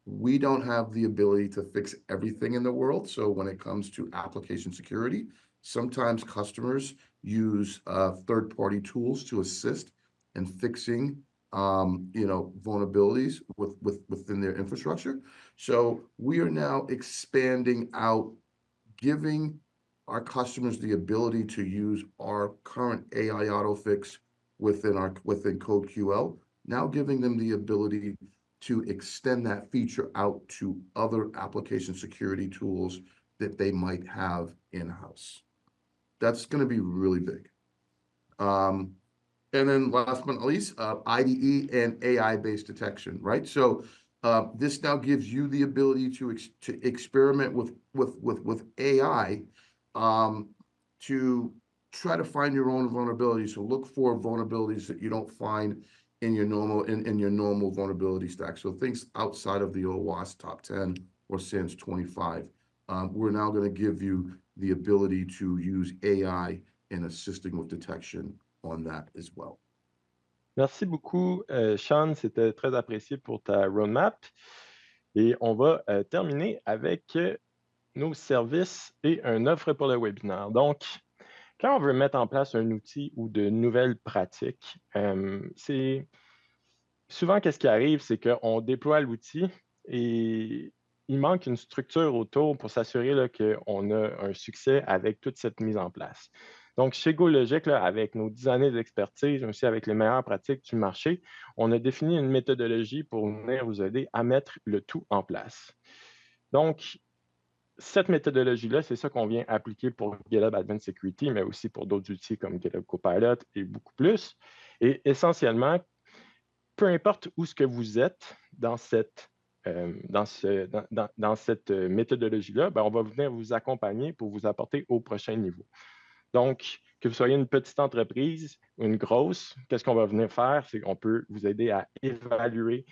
we don't have the ability to fix everything in the world. So when it comes to application security, sometimes customers use third-party tools to assist in fixing, vulnerabilities within their infrastructure. So we are now expanding out, giving our customers the ability to use our current AI autofix within CodeQL, now giving them the ability to extend that feature out to other application security tools that they might have in-house. That's going to be really big. And then last but not least, IDE and AI-based detection, right? So This now gives you the ability to experiment with AI to try to find your own vulnerabilities. So look for vulnerabilities that you don't find in your normal vulnerability stack. So things outside of the OWASP top 10 or SANS 25. We're now going to give you the ability to use AI in assisting with detection on that as well. Merci beaucoup, Sean. C'était très apprécié pour ta roadmap. Et on va terminer avec nos services et une offre pour le webinaire. Donc, quand on veut mettre en place un outil ou de nouvelles pratiques, c'est souvent, qu'est-ce qui arrive, c'est qu'on déploie l'outil et il manque une structure autour pour s'assurer qu'on a un succès avec toute cette mise en place. Donc, chez GoLogic, avec nos 10 années d'expertise, mais aussi avec les meilleures pratiques du marché, on a défini une méthodologie pour venir vous aider à mettre le tout en place. Donc, cette méthodologie-là, c'est ça qu'on vient appliquer pour GitHub Advanced Security, mais aussi pour d'autres outils comme GitHub Copilot et beaucoup plus. Et essentiellement, peu importe où ce que vous êtes dans cette méthodologie-là, on va venir vous accompagner pour vous apporter au prochain niveau. Donc, que vous soyez une petite entreprise ou une grosse, qu'est-ce qu'on va venir faire? C'est qu'on peut vous aider à évaluer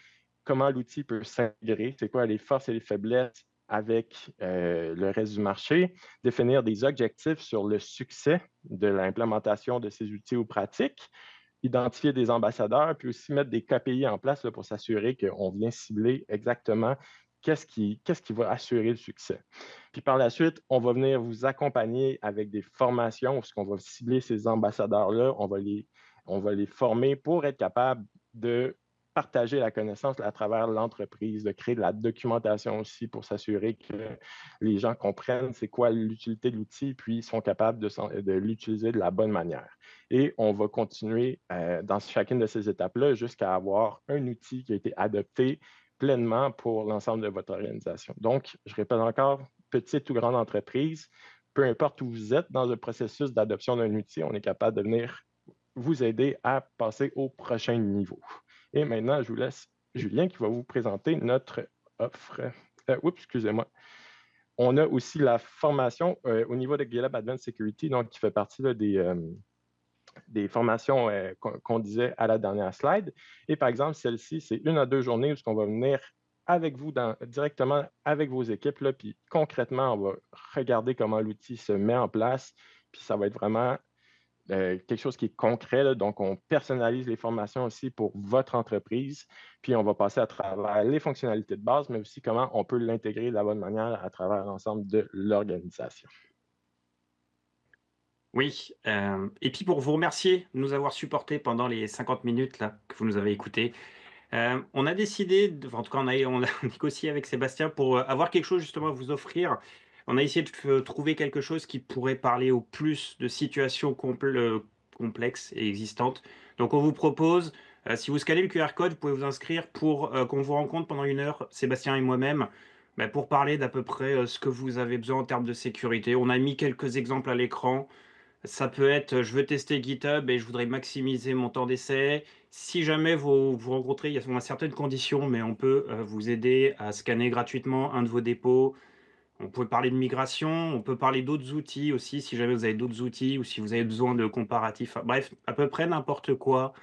comment l'outil peut s'intégrer, c'est quoi les forces et les faiblesses avec le reste du marché, définir des objectifs sur le succès de l'implémentation de ces outils ou pratiques, identifier des ambassadeurs, puis aussi mettre des KPI en place pour s'assurer qu'on vient cibler exactement qu'est-ce qui va assurer le succès. Puis par la suite, on va venir vous accompagner avec des formations où on va cibler ces ambassadeurs-là, on va les former pour être capable de partager la connaissance à travers l'entreprise, de créer de la documentation aussi pour s'assurer que les gens comprennent c'est quoi l'utilité de l'outil, puis sont capables de l'utiliser de la bonne manière. Et on va continuer dans chacune de ces étapes-là jusqu'à avoir un outil qui a été adopté pleinement pour l'ensemble de votre organisation. Donc, je répète encore, petite ou grande entreprise, peu importe où vous êtes dans le processus d'adoption d'un outil, on est capable de venir vous aider à passer au prochain niveau. Et maintenant, je vous laisse Julien qui va vous présenter notre offre. Excusez-moi. On a aussi la formation au niveau de GitHub Advanced Security, donc qui fait partie là, des formations qu'on disait à la dernière slide. Et par exemple, celle-ci, c'est 1 à 2 journées où on va venir avec vous, directement avec vos équipes, là, puis concrètement, on va regarder comment l'outil se met en place, puis ça va être vraiment quelque chose qui est concret. Là, donc, on personnalise les formations aussi pour votre entreprise, puis on va passer à travers les fonctionnalités de base, mais aussi comment on peut l'intégrer de la bonne manière à travers l'ensemble de l'organisation. Oui, et puis pour vous remercier de nous avoir supportés pendant les 50 minutes là, que vous nous avez écoutés, on a décidé, en tout cas on a négocié avec Sébastien pour avoir quelque chose justement à vous offrir. On a essayé de trouver quelque chose qui pourrait parler au plus de situations complexes et existantes. Donc on vous propose, si vous scannez le QR code, vous pouvez vous inscrire pour qu'on vous rencontre pendant 1 heure, Sébastien et moi-même, pour parler d'à peu près ce que vous avez besoin en termes de sécurité. On a mis quelques exemples à l'écran. Ça peut être, je veux tester GitHub et je voudrais maximiser mon temps d'essai. Si jamais vous rencontrez, il y a certaines conditions, mais on peut vous aider à scanner gratuitement un de vos dépôts. On peut parler de migration, on peut parler d'autres outils aussi, si jamais vous avez d'autres outils ou si vous avez besoin de comparatifs. Bref, à peu près n'importe quoi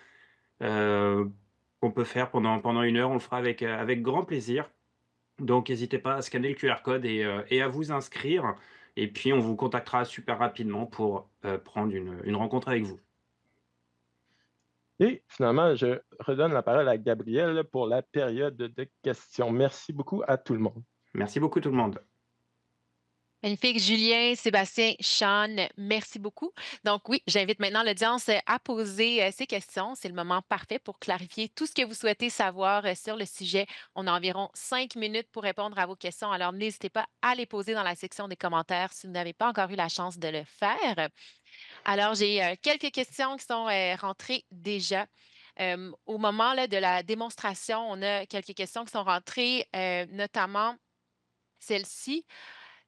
qu'on peut faire pendant 1 heure. On le fera avec grand plaisir. Donc, n'hésitez pas à scanner le QR code et à vous inscrire. Et puis, on vous contactera super rapidement pour prendre une rencontre avec vous. Et finalement, je redonne la parole à Gabriel pour la période de questions. Merci beaucoup à tout le monde. Merci beaucoup tout le monde. Magnifique. Julien, Sébastien, Sean, merci beaucoup. Donc oui, j'invite maintenant l'audience à poser ses questions. C'est le moment parfait pour clarifier tout ce que vous souhaitez savoir sur le sujet. On a environ 5 minutes pour répondre à vos questions. Alors n'hésitez pas à les poser dans la section des commentaires si vous n'avez pas encore eu la chance de le faire. Alors j'ai quelques questions qui sont rentrées déjà. Au moment là, de la démonstration, on a quelques questions qui sont rentrées, notamment celle-ci.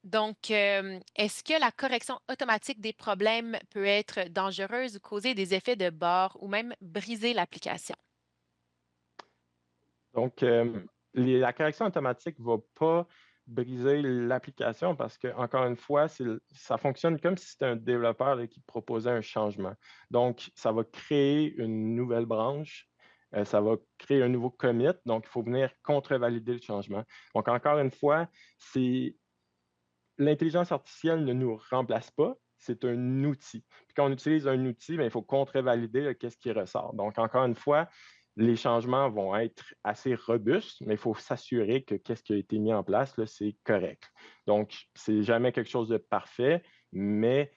Donc, est-ce que la correction automatique des problèmes peut être dangereuse ou causer des effets de bord ou même briser l'application? Donc, la correction automatique ne va pas briser l'application parce que, encore une fois, ça fonctionne comme si c'était un développeur là, qui proposait un changement. Donc, ça va créer une nouvelle branche, ça va créer un nouveau commit, donc il faut venir contre-valider le changement. Donc, encore une fois, l'intelligence artificielle ne nous remplace pas, c'est un outil. Puis quand on utilise un outil, bien, il faut contre-valider qu'est-ce qui ressort. Donc, encore une fois, les changements vont être assez robustes, mais il faut s'assurer que qu'est-ce qui a été mis en place, là, c'est correct. Donc, c'est jamais quelque chose de parfait, mais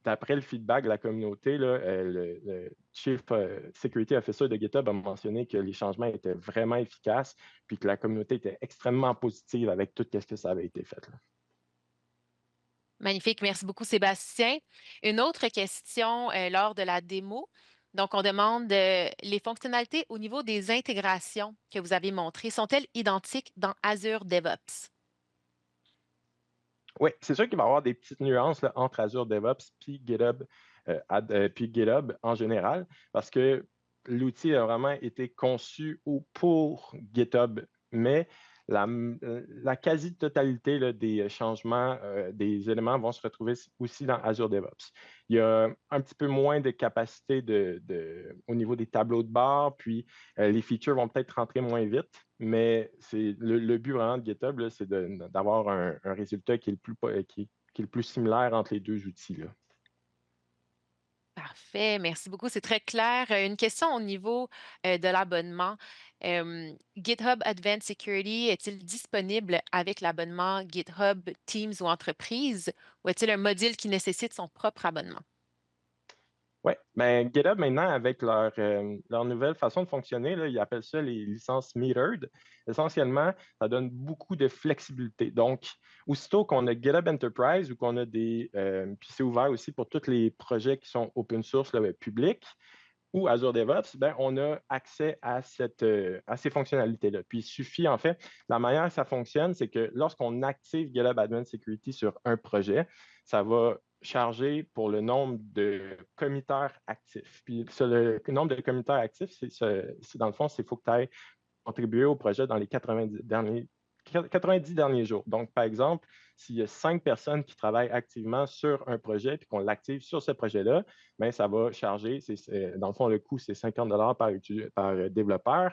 d'après le feedback de la communauté, là, le Chief Security Officer de GitHub a mentionné que les changements étaient vraiment efficaces, puis que la communauté était extrêmement positive avec tout ce que ça avait été fait, là. Magnifique. Merci beaucoup, Sébastien. Une autre question lors de la démo. Donc, on demande les fonctionnalités au niveau des intégrations que vous avez montrées, sont-elles identiques dans Azure DevOps? Oui, c'est sûr qu'il va y avoir des petites nuances là, entre Azure DevOps puis puis GitHub en général, parce que l'outil a vraiment été conçu pour GitHub, mais la quasi-totalité là, des changements, des éléments vont se retrouver aussi dans Azure DevOps. Il y a un petit peu moins de capacité au niveau des tableaux de bord, puis les features vont peut-être rentrer moins vite, mais c'est le but vraiment de GitHub, là, c'est d'avoir un résultat qui est qui est le plus similaire entre les deux outils, là. Parfait, merci beaucoup, c'est très clair. Une question au niveau de l'abonnement. GitHub Advanced Security est-il disponible avec l'abonnement GitHub Teams ou Entreprise ou est-il un module qui nécessite son propre abonnement? Oui, bien, GitHub maintenant, avec leur nouvelle façon de fonctionner, là, ils appellent ça les licences metered. Essentiellement, ça donne beaucoup de flexibilité. Donc, aussitôt qu'on a GitHub Enterprise ou qu'on a puis c'est ouvert aussi pour tous les projets qui sont open source, là, publics, ou Azure DevOps, ben, on a accès à ces fonctionnalités-là. Puis il suffit, en fait, la manière que ça fonctionne, c'est que lorsqu'on active GitHub Advanced Security sur un projet, ça va charger pour le nombre de committeurs actifs. Puis le nombre de committeurs actifs, dans le fond, c'est qu'il faut que tu ailles contribuer au projet dans les 90 derniers jours. Donc, par exemple, s'il y a 5 personnes qui travaillent activement sur un projet et qu'on l'active sur ce projet-là, bien, ça va charger, dans le fond, le coût, c'est 50 par développeur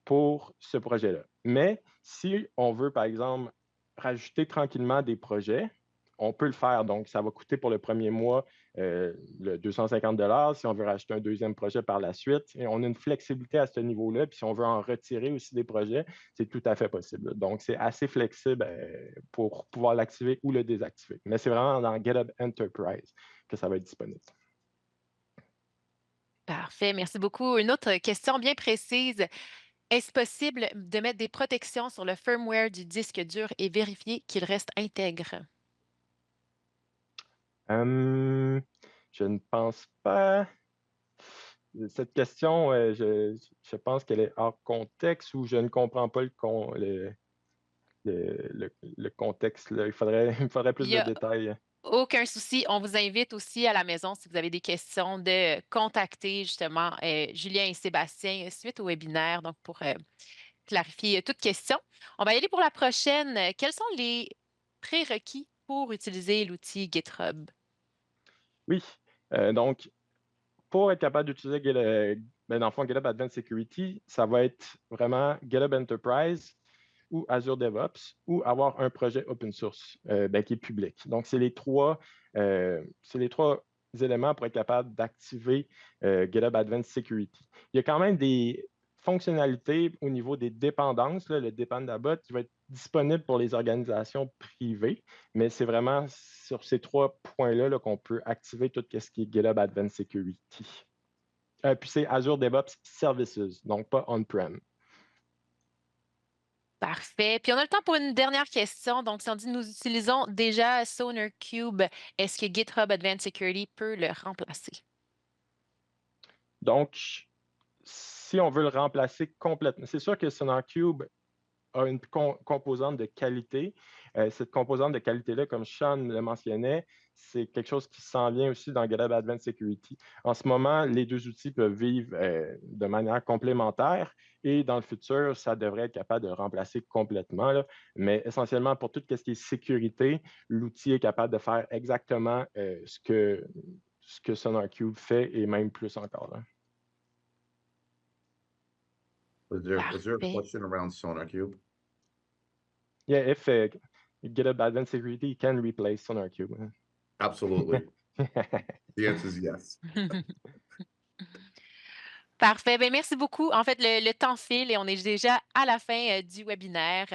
pour ce projet-là. Mais si on veut, par exemple, rajouter tranquillement des projets, on peut le faire. Donc, ça va coûter pour le premier mois le 250 $. Si on veut rajouter un deuxième projet par la suite, et on a une flexibilité à ce niveau-là. Puis, si on veut en retirer aussi des projets, c'est tout à fait possible. Donc, c'est assez flexible pour pouvoir l'activer ou le désactiver. Mais c'est vraiment dans GitHub Enterprise que ça va être disponible. Parfait, merci beaucoup. Une autre question bien précise. Est-ce possible de mettre des protections sur le firmware du disque dur et vérifier qu'il reste intègre? Je ne pense pas. Cette question, je pense qu'elle est hors contexte ou je ne comprends pas le contexte, là. Il me faudrait Il plus n'y de a détails. aucun souci. On vous invite aussi à la maison, si vous avez des questions, de contacter justement Julien et Sébastien suite au webinaire, donc pour clarifier toute question. On va y aller pour la prochaine. Quels sont les prérequis pour utiliser l'outil GitHub? Oui, donc pour être capable d'utiliser dans le fond, GitHub Advanced Security, ça va être vraiment GitHub Enterprise ou Azure DevOps ou avoir un projet open source qui est public. Donc, c'est les trois éléments pour être capable d'activer GitHub Advanced Security. Il y a quand même des fonctionnalités au niveau des dépendances, là, le Dependabot, qui va être disponible pour les organisations privées, mais c'est vraiment sur ces trois points-là là, qu'on peut activer tout ce qui est GitHub Advanced Security. Puis c'est Azure DevOps Services, donc pas on-prem. Parfait. Puis on a le temps pour une dernière question. Donc, si on dit nous utilisons déjà SonarQube, est-ce que GitHub Advanced Security peut le remplacer? Donc, si on veut le remplacer complètement, c'est sûr que SonarQube a une composante de qualité. Cette composante de qualité-là, comme Sean le mentionnait, c'est quelque chose qui s'en vient aussi dans GitHub Advanced Security. En ce moment, les deux outils peuvent vivre de manière complémentaire et dans le futur, ça devrait être capable de remplacer complètement. Là. Mais essentiellement, pour tout ce qui est sécurité, l'outil est capable de faire exactement ce que SonarQube fait et même plus encore. Là. Was there a Parfait. question around SonarQube? Yeah, if GitHub Advanced Security can replace SonarQube. Absolutely. The answer is yes. Parfait. Bien, merci beaucoup. En fait, le temps file et on est déjà à la fin du webinaire.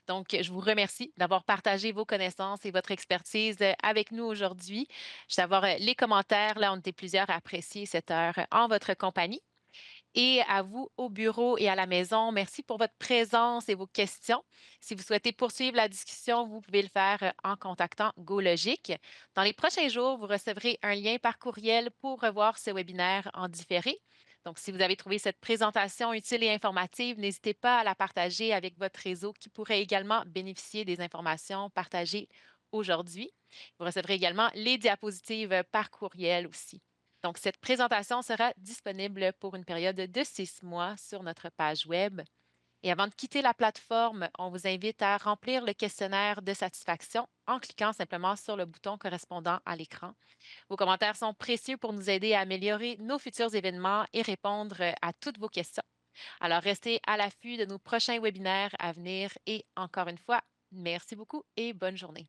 Donc, je vous remercie d'avoir partagé vos connaissances et votre expertise avec nous aujourd'hui. Je vais avoir les commentaires. Là, on était plusieurs à apprécier cette heure en votre compagnie. Et à vous au bureau et à la maison, merci pour votre présence et vos questions. Si vous souhaitez poursuivre la discussion, vous pouvez le faire en contactant GoLogic. Dans les prochains jours, vous recevrez un lien par courriel pour revoir ce webinaire en différé. Donc, si vous avez trouvé cette présentation utile et informative, n'hésitez pas à la partager avec votre réseau qui pourrait également bénéficier des informations partagées aujourd'hui. Vous recevrez également les diapositives par courriel aussi. Donc, cette présentation sera disponible pour une période de 6 mois sur notre page Web. Et avant de quitter la plateforme, on vous invite à remplir le questionnaire de satisfaction en cliquant simplement sur le bouton correspondant à l'écran. Vos commentaires sont précieux pour nous aider à améliorer nos futurs événements et répondre à toutes vos questions. Alors, restez à l'affût de nos prochains webinaires à venir et encore une fois, merci beaucoup et bonne journée.